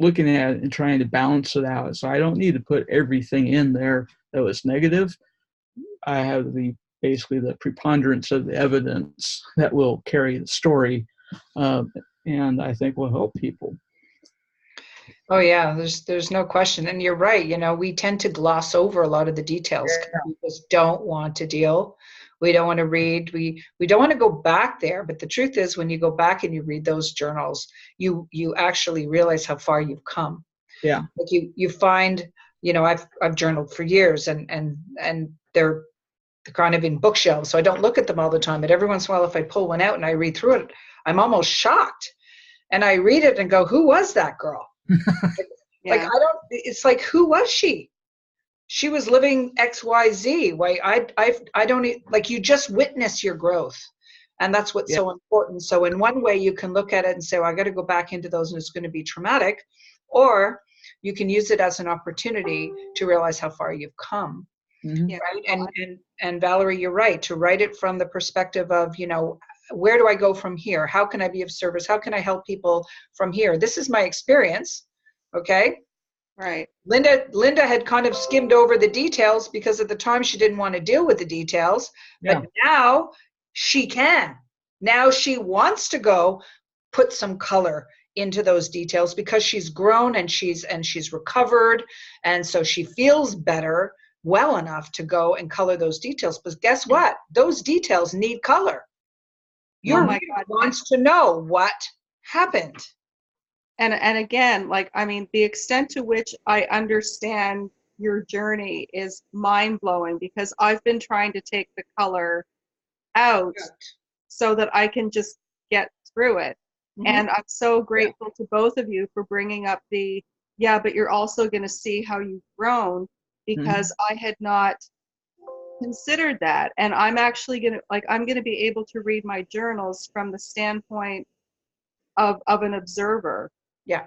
looking at it and trying to balance it out. So I don't need to put everything in there that was negative. I have basically the preponderance of the evidence that will carry the story, and I think will help people. Oh yeah, there's no question, and you're right. We tend to gloss over a lot of the details. Yeah. We just don't want to deal. We don't want to read. We don't want to go back there. But the truth is, when you go back and you read those journals, you actually realize how far you've come. Yeah. Like you find, I've journaled for years, and they're kind of in bookshelves, so I don't look at them all the time. But every once in a while, if I pull one out and I read through it, I'm almost shocked, and I read it and go, "Who was that girl?" Yeah. It's like, who was she? She was living XYZ. Why I don't, like, you just witness your growth. And that's what's so important. So in one way you can look at it and say, well, I got to go back into those and it's going to be traumatic. Or you can use it as an opportunity to realize how far you've come. Mm-hmm. Right? And Valerie, you're right, to write it from the perspective of, where do I go from here? How can I be of service? How can I help people from here? This is my experience. Okay. Right. Linda had kind of skimmed over the details because at the time she didn't want to deal with the details, but now she can. Now she wants to go put some color into those details because she's grown and she's recovered, and so she feels better, well enough to go and color those details. But guess what? Those details need color. Your reader wants to know what happened. And again, the extent to which I understand your journey is mind-blowing, because I've been trying to take the color out so that I can just get through it. Mm-hmm. And I'm so grateful to both of you for bringing up but you're also going to see how you've grown, because I had not considered that. And I'm actually going to, I'm going to be able to read my journals from the standpoint of an observer. Yeah.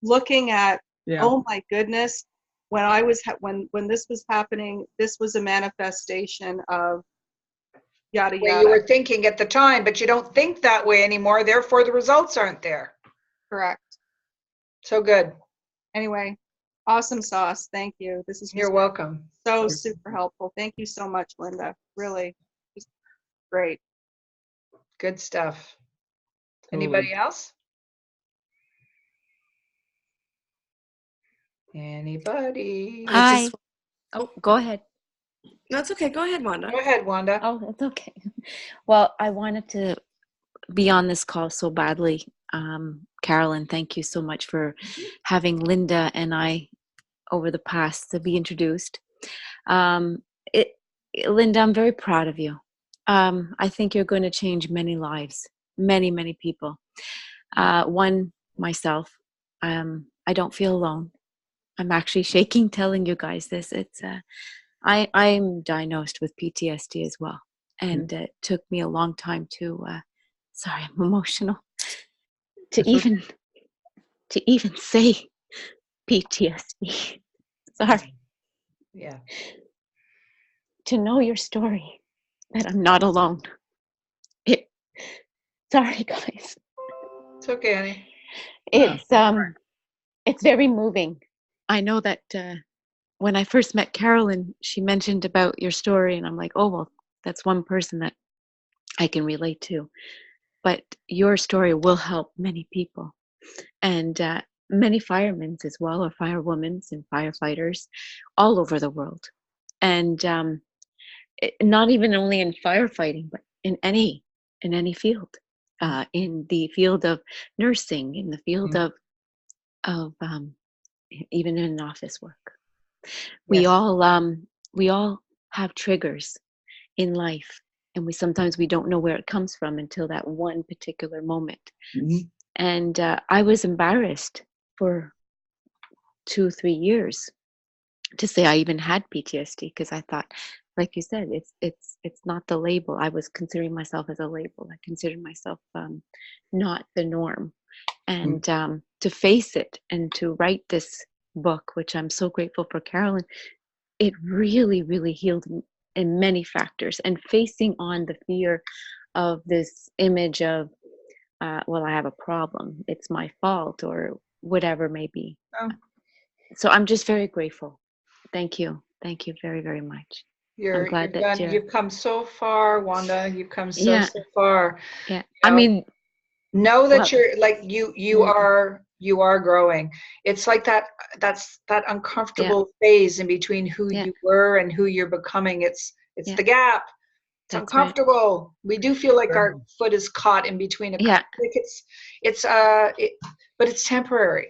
Looking at, oh my goodness, when I was when this was happening, this was a manifestation of yada yada. Well, you were thinking at the time, but you don't think that way anymore. Therefore, the results aren't there. Correct. So good. Anyway, awesome sauce. Thank you. This is You're welcome. So super helpful. Thank you so much, Linda. Really, just great. Good stuff. Totally. Anybody else? Anybody? Hi. Oh, go ahead. No, it's okay. Go ahead, Wanda. Go ahead, Wanda. Oh, that's okay. Well, I wanted to be on this call so badly. Carolyn, thank you so much for having Linda and I over the past to be introduced. Linda, I'm very proud of you. I think you're going to change many lives, many, many people. One, myself, I don't feel alone. I'm actually shaking telling you guys this. It's I'm diagnosed with PTSD as well, and it took me a long time to. Sorry, I'm emotional. To even say PTSD. Sorry. Yeah. To know your story, that I'm not alone. Sorry, guys. It's okay, honey. It's very moving. I know that when I first met Carolyn, she mentioned about your story, and I'm like, oh, well, that's one person that I can relate to. But your story will help many people, and many firemen as well, or firewomen and firefighters all over the world. And not even only in firefighting, but in any field, in the field of nursing, in the field of even in office work. We all have triggers in life, and we don't know where it comes from until that one particular moment. And I was embarrassed for 2-3 years to say I even had PTSD, because I thought, like you said, it's not the label. I was considering myself as a label. I considered myself not the norm. And to face it and to write this book, which I'm so grateful for Carolyn, it really, really healed me in many factors. And facing on the fear of this image of, well, I have a problem, it's my fault, or whatever it may be. Oh. So I'm just very grateful. Thank you. Thank you very, very much. You've come so far, Wanda. You've come so far. Yeah. You know, know that you're like you are growing. It's like that's that uncomfortable phase in between who you were and who you're becoming. It's the gap. It's uncomfortable. Right. We do feel like our foot is caught in between a like but it's temporary.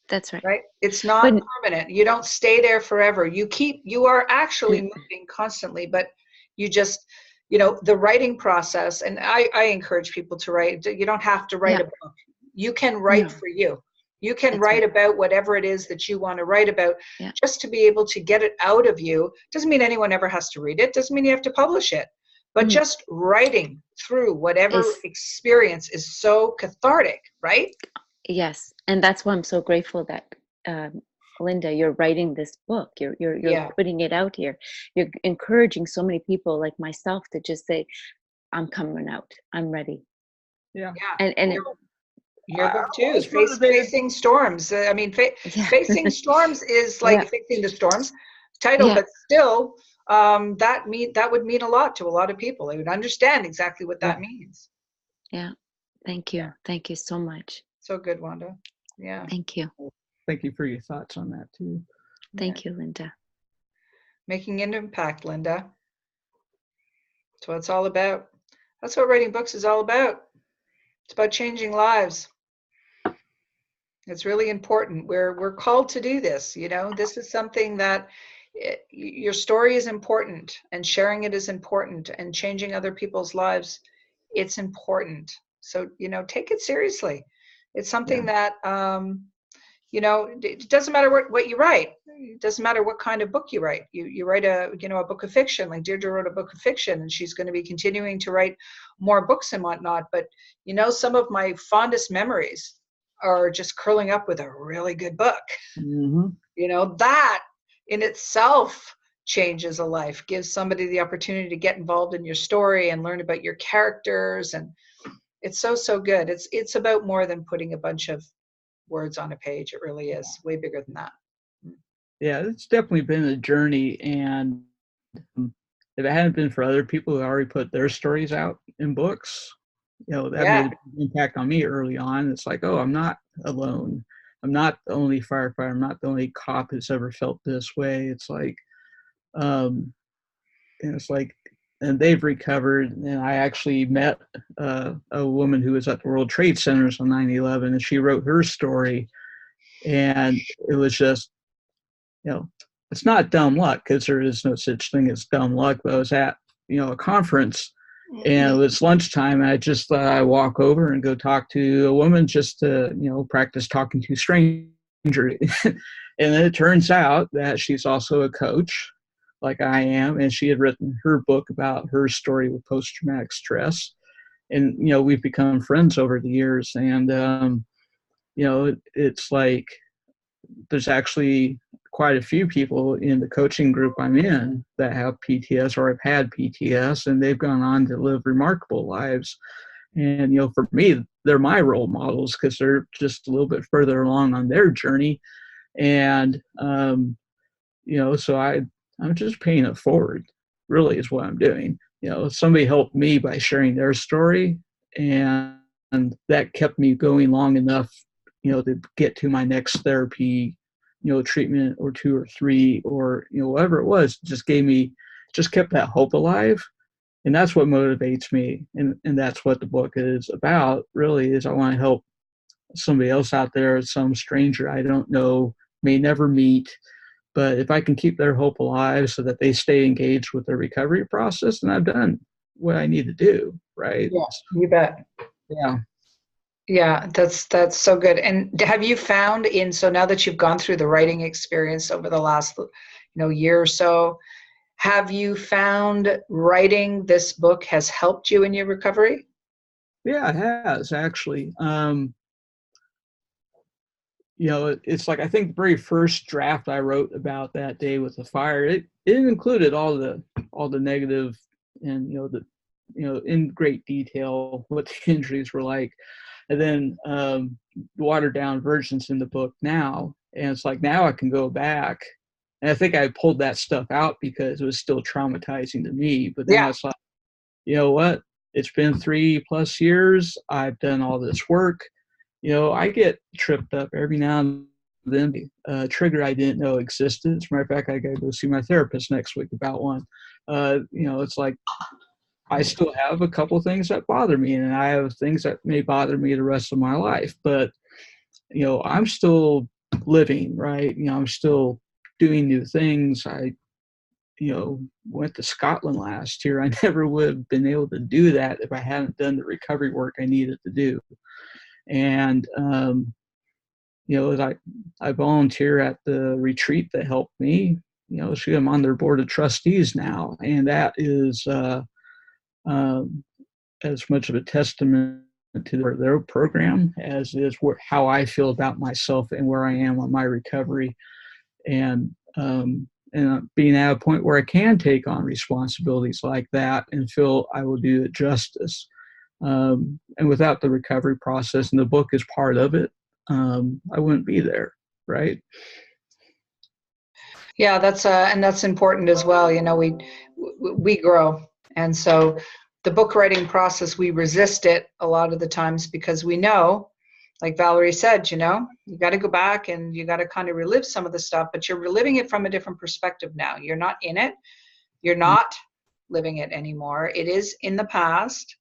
That's right. Right? It's not permanent. You don't stay there forever. You are actually moving constantly, but you just, the writing process, and I encourage people to write. You don't have to write a book. You can write for you. You can write about whatever it is that you want to write about, just to be able to get it out of you. Doesn't mean anyone ever has to read it. Doesn't mean you have to publish it. But just writing through whatever experience is so cathartic, right? Yes, and that's why I'm so grateful that Linda, you're writing this book. You're putting it out here. You're encouraging so many people like myself to just say, "I'm coming out. I'm ready." Yeah. And your book too, Facing Storms. I mean, Facing Storms is like facing the storms title, but still, that would mean a lot to a lot of people. They would understand exactly what that means. Yeah. Thank you. Thank you so much. So good, Wanda. Yeah. Thank you. Thank you for your thoughts on that too. Thank you, Linda. Making an impact, Linda. That's what it's all about. That's what writing books is all about. It's about changing lives. It's really important. We're called to do this. This is something that your story is important, and sharing it is important, and changing other people's lives, it's important. So, take it seriously. It's something that, it doesn't matter what you write. It doesn't matter what kind of book you write. You write a book of fiction, like Deirdre wrote a book of fiction, and she's going to be continuing to write more books and whatnot. But, some of my fondest memories are just curling up with a really good book. That in itself changes a life, gives somebody the opportunity to get involved in your story and learn about your characters. And it's so good. It's about more than putting a bunch of words on a page. It really is way bigger than that. Yeah, it's definitely been a journey. And if it hadn't been for other people who already put their stories out in books, that made an impact on me early on. It's like, oh, I'm not alone. I'm not the only firefighter. I'm not the only cop who's ever felt this way. It's like, and they've recovered. And I actually met a woman who was at the World Trade Centers on 9/11, and she wrote her story. And it was just, it's not dumb luck, because there is no such thing as dumb luck. But I was at, a conference, and it was lunchtime. And I just thought I'd walk over and go talk to a woman just to, practice talking to strangers. And then it turns out that she's also a coach, like I am, and she had written her book about her story with post-traumatic stress. And, we've become friends over the years. And, it's like there's actually quite a few people in the coaching group I'm in that have PTS or have had PTS, and they've gone on to live remarkable lives. And, for me, they're my role models because they're just a little bit further along on their journey. And, so I'm just paying it forward, really, is what I'm doing. Somebody helped me by sharing their story, and that kept me going long enough, to get to my next therapy, treatment or 2 or 3 or, whatever it was, just kept that hope alive. And that's what motivates me. And that's what the book is about, really, is I want to help somebody else out there, some stranger I don't know, may never meet. But if I can keep their hope alive so that they stay engaged with their recovery process, then I've done what I need to do, right? Yeah, you bet. Yeah. Yeah, that's so good. And have you found so now that you've gone through the writing experience over the last, year or so, have you found writing this book has helped you in your recovery? Yeah, it has actually. It's like, I think the very first draft I wrote about that day with the fire, it included all the negative and, in great detail what the injuries were like. And then the watered down versions in the book now. And it's like, now I can go back. And I think I pulled that stuff out because it was still traumatizing to me. But now it's like, you know what? It's been 3+ years. I've done all this work. I get tripped up every now and then. A trigger I didn't know existed. As a matter of fact, I got to go see my therapist next week about one. It's like, I still have a couple things that bother me, and I have things that may bother me the rest of my life. But, I'm still living, right? I'm still doing new things. I, went to Scotland last year. I never would have been able to do that if I hadn't done the recovery work I needed to do. And, as I volunteer at the retreat that helped me, I'm on their board of trustees now. And that is as much of a testament to their program as is how I feel about myself and where I am on my recovery. And being at a point where I can take on responsibilities like that and feel I will do it justice. And without the recovery process, and the book is part of it, I wouldn't be there, right? Yeah, that's important as well. We grow, and so the book writing process, we resist it a lot of the times because we know, like Valerie said, you got to go back and you got to kind of relive some of the stuff, but you're reliving it from a different perspective now. You're not in it. You're not living it anymore. It is in the past,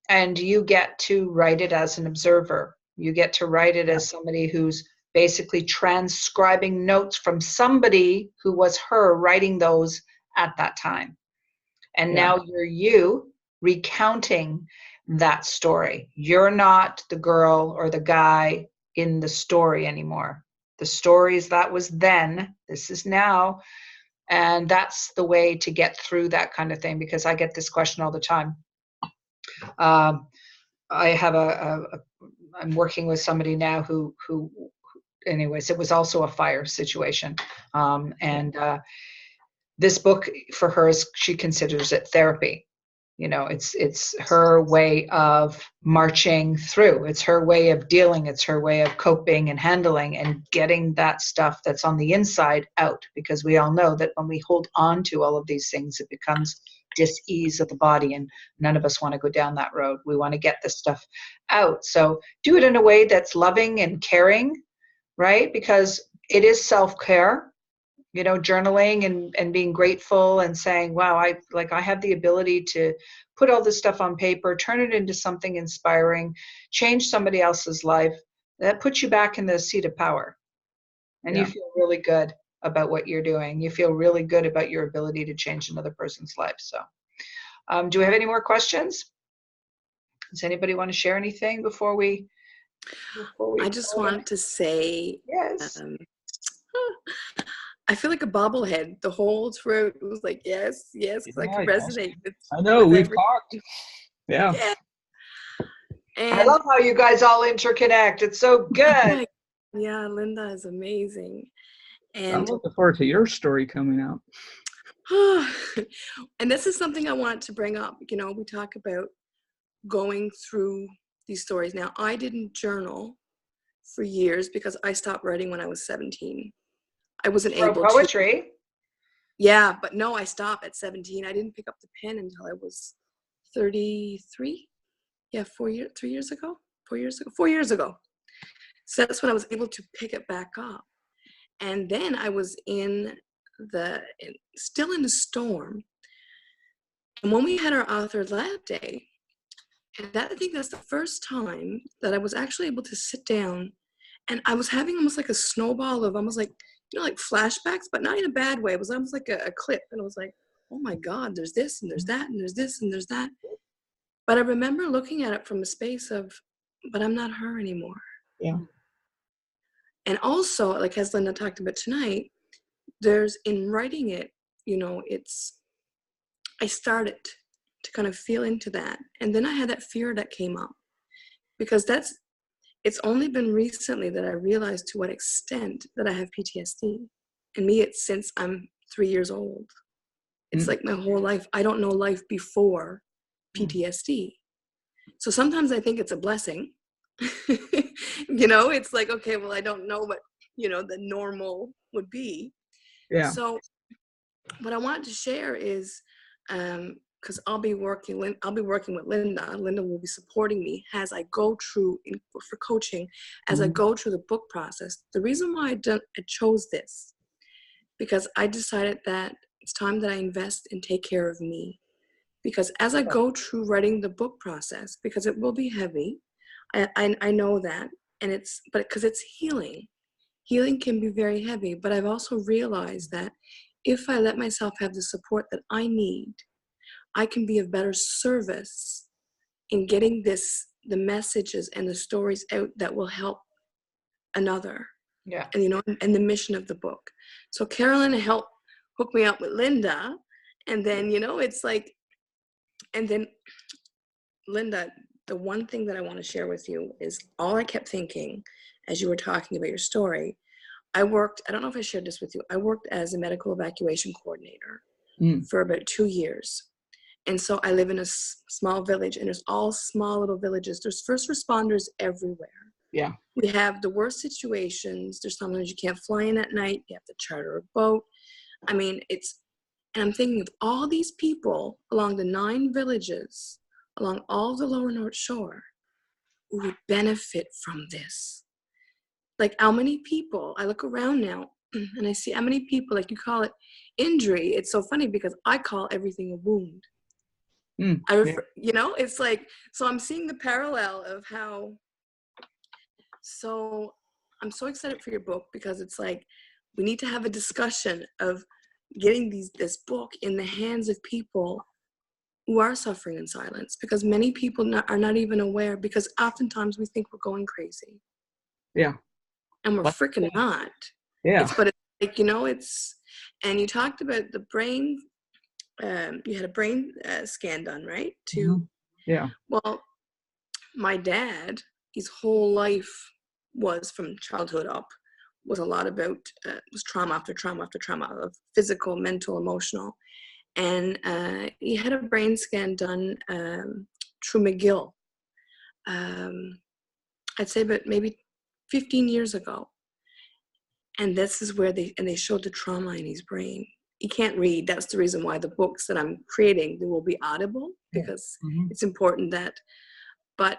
and you get to write it as an observer. You get to write it as somebody who's basically transcribing notes from somebody who was her writing those at that time. And now you're you recounting that story. You're not the girl or the guy in the story anymore. The stories that was then, this is now. And that's the way to get through that kind of thing, because I get this question all the time. I have I'm working with somebody now who anyways, it was also a fire situation. This book for her is, she considers it therapy. It's her way of marching through. It's her way of dealing. It's her way of coping and handling and getting that stuff that's on the inside out, because we all know that when we hold on to all of these things, it becomes dis-ease of the body, and none of us want to go down that road. We want to get this stuff out. So do it in a way that's loving and caring, right? Because it is self-care. Journaling and being grateful and saying, wow, I have the ability to put all this stuff on paper, turn it into something inspiring, change somebody else's life. That puts you back in the seat of power. And you feel really good about what you're doing. You feel really good about your ability to change another person's life. So do we have any more questions? Does anybody want to share anything before we I just want to say, yes. I feel like a bobblehead. The whole throat was like, yes, because I could resonate with. I know, we've talked. Yeah. And I love how you guys all interconnect. It's so good. Yeah, Linda is amazing. And I'm looking forward to your story coming out. And this is something I want to bring up. We talk about going through these stories. Now, I didn't journal for years because I stopped writing when I was 17. I wasn't Wrote able to. poetry. Yeah, but no, I stopped at 17. I didn't pick up the pen until I was 33. Yeah, 4 years ago. So that's when I was able to pick it back up. And then I was still in the storm. And when we had our author lab day, and I think that's the first time that I was actually able to sit down, and I was having almost like a snowball of almost like, like flashbacks, but not in a bad way. It was almost like a clip. And I was like, oh my God, there's this and there's that and there's this and there's that. But I remember looking at it from a space of, but I'm not her anymore. Yeah. And also, like as Linda talked about tonight, there's in writing it, I started to kind of feel into that. And then I had that fear that came up, because it's only been recently that I realized to what extent that I have PTSD. And me, it's since I'm 3 years old. It's like my whole life. I don't know life before PTSD. So sometimes I think it's a blessing. It's like, okay, well, I don't know what, the normal would be. Yeah. So what I wanted to share is, because I'll be working with Linda. Linda will be supporting me as I go through for coaching, as I go through the book process. The reason why I chose this, because I decided that it's time that I invest and take care of me. Because as I go through writing the book process, because it will be heavy, I know that, and because it's healing. Healing can be very heavy, but I've also realized that if I let myself have the support that I need, I can be of better service in getting the messages and the stories out that will help another. Yeah. And, and the mission of the book. So Carolyn helped hook me up with Linda. And then, it's like, and then Linda, the one thing that I want to share with you is all I kept thinking as you were talking about your story. I don't know if I shared this with you. I worked as a medical evacuation coordinator for about 2 years. And so I live in a small village, and there's all small little villages. There's first responders everywhere. Yeah. We have the worst situations. There's sometimes you can't fly in at night. You have to charter a boat. I mean, and I'm thinking of all these people along the 9 villages, along all the lower North Shore, who would benefit from this. Like how many people, I look around now and I see how many people, like you call it injury. It's so funny because I call everything a wound. It's like, so I'm seeing the parallel of how, so I'm so excited for your book, because it's like, we need to have a discussion of getting this book in the hands of people who are suffering in silence, because many people are not even aware, because oftentimes we think we're going crazy. Yeah. And we're freaking not. Yeah. But it's like, and you talked about the brain, you had a brain scan done, right? Yeah. Well, my dad, his whole life was, from childhood up, was a lot about, was trauma after trauma after trauma, of physical, mental, emotional. And he had a brain scan done through McGill. I'd say about maybe 15 years ago. And this is where they showed the trauma in his brain. He can't read. That's the reason why the books that I'm creating, they will be audible, because it's important that, but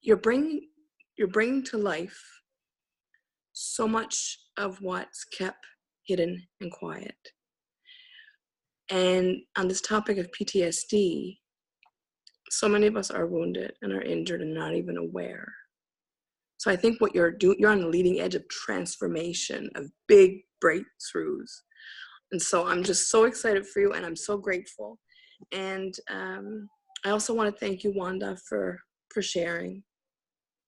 you're bringing to life so much of what's kept hidden and quiet. And on this topic of PTSD, so many of us are wounded and are injured and not even aware. So I think what you're doing, you're on the leading edge of transformation, of big breakthroughs. And so I'm just so excited for you, and I'm so grateful. And I also want to thank you, Wanda, for sharing,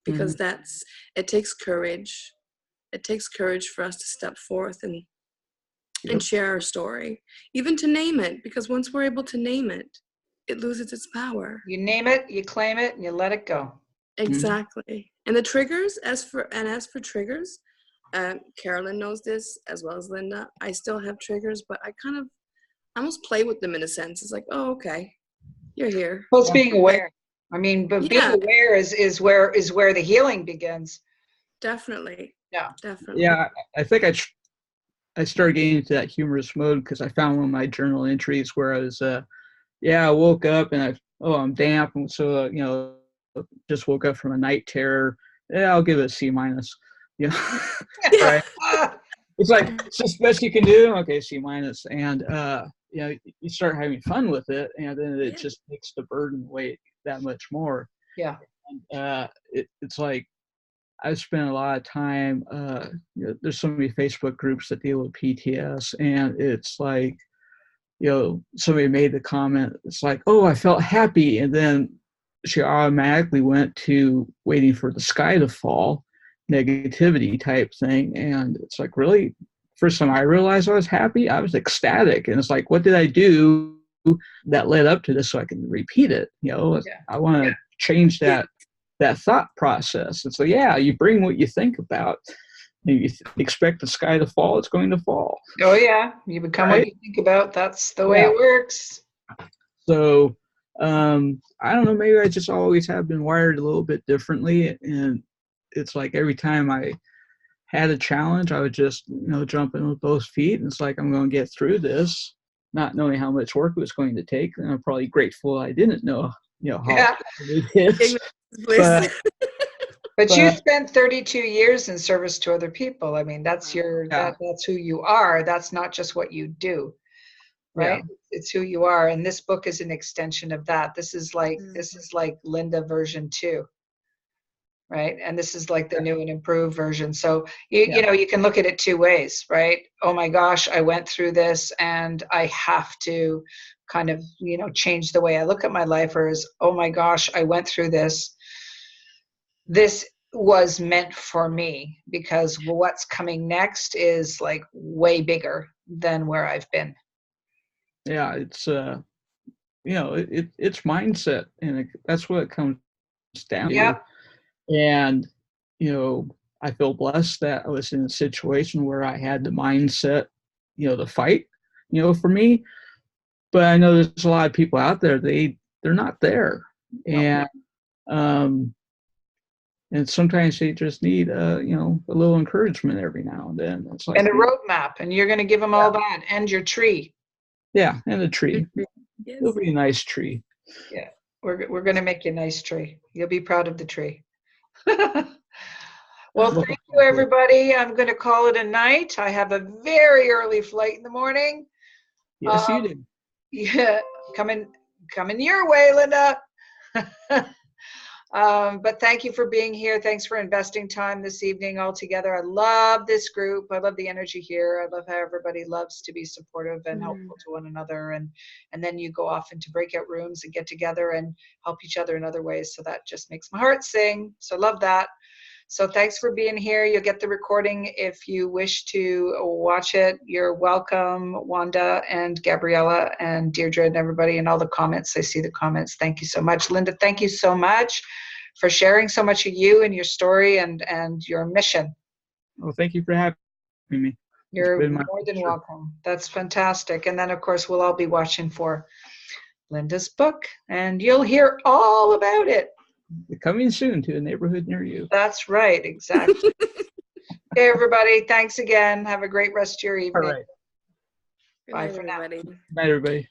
because it takes courage. It takes courage for us to step forth and share our story, even to name it, because once we're able to name it, it loses its power. You name it, you claim it, and you let it go. Exactly. And the triggers, as for triggers, Carolyn knows this as well as Linda. I still have triggers, but I kind of almost play with them in a sense. It's like, oh, okay. You're here. Well, it's being aware. I mean, but being Yeah. aware is where the healing begins. Definitely. Yeah. Definitely. Yeah, I think I started getting into that humorous mode because I found one of my journal entries where I was, I woke up and I'm damp, and so just woke up from a night terror. Yeah, I'll give it a C minus. You know, right? It's like it's just the best you can do. Okay, C minus, and you start having fun with it, and then it just makes the burden weight that much more. Yeah. And, it's like I've spent a lot of time. There's so many Facebook groups that deal with PTS, and it's like, somebody made the comment. It's like, oh, I felt happy, and then she automatically went to waiting for the sky to fall, negativity type thing, and it's like, really. First time I realized I was happy, I was ecstatic, and it's like, what did I do that led up to this so I can repeat it? I want to change that thought process. It's like, you bring what you think about. If you expect the sky to fall, it's going to fall. Oh yeah, you become what you think about. That's the way it works. So I don't know, maybe I just always have been wired a little bit differently, and it's like every time I had a challenge, I would just jump in with both feet, and it's like, I'm going to get through this, not knowing how much work it was going to take, and I'm probably grateful I didn't know how it is. But you spent 32 years in service to other people. I mean, that's that's who you are. That's not just what you do, right? Yeah. It's who you are, and this book is an extension of that. This is like Linda version 2, right? And this is like the new and improved version. So you can look at it two ways, right? Oh my gosh, I went through this, and I have to kind of change the way I look at my life. Or is, oh my gosh, I went through this. This was meant for me, because what's coming next is like way bigger than where I've been. Yeah, it's it's mindset, and that's what it comes down to. And I feel blessed that I was in a situation where I had the mindset, to fight, for me. But I know there's a lot of people out there, they're not there. And sometimes they just need a little encouragement every now and then. It's like, and a roadmap, and you're going to give them all that, and your tree. Yeah, and a tree. Yes. It'll be a nice tree. Yeah, we're going to make you a nice tree. You'll be proud of the tree. Well, thank you, everybody. I'm going to call it a night. I have a very early flight in the morning. Yes, you did. Yeah, coming your way, Linda. But thank you for being here. Thanks for investing time this evening all together. I love this group. I love the energy here. I love how everybody loves to be supportive and helpful to one another. And then you go off into breakout rooms and get together and help each other in other ways. So that just makes my heart sing. So love that. So thanks for being here. You'll get the recording if you wish to watch it. You're welcome, Wanda and Gabriella and Deirdre and everybody, and all the comments. I see the comments. Thank you so much. Linda, thank you so much for sharing so much of you and your story and your mission. Well, thank you for having me. You're more than welcome. That's fantastic. And then, of course, we'll all be watching for Linda's book, and you'll hear all about it. Coming soon to a neighborhood near you. That's right, exactly. Okay, everybody, thanks again. Have a great rest of your evening. All right. Bye for now. Everybody. Good night, everybody.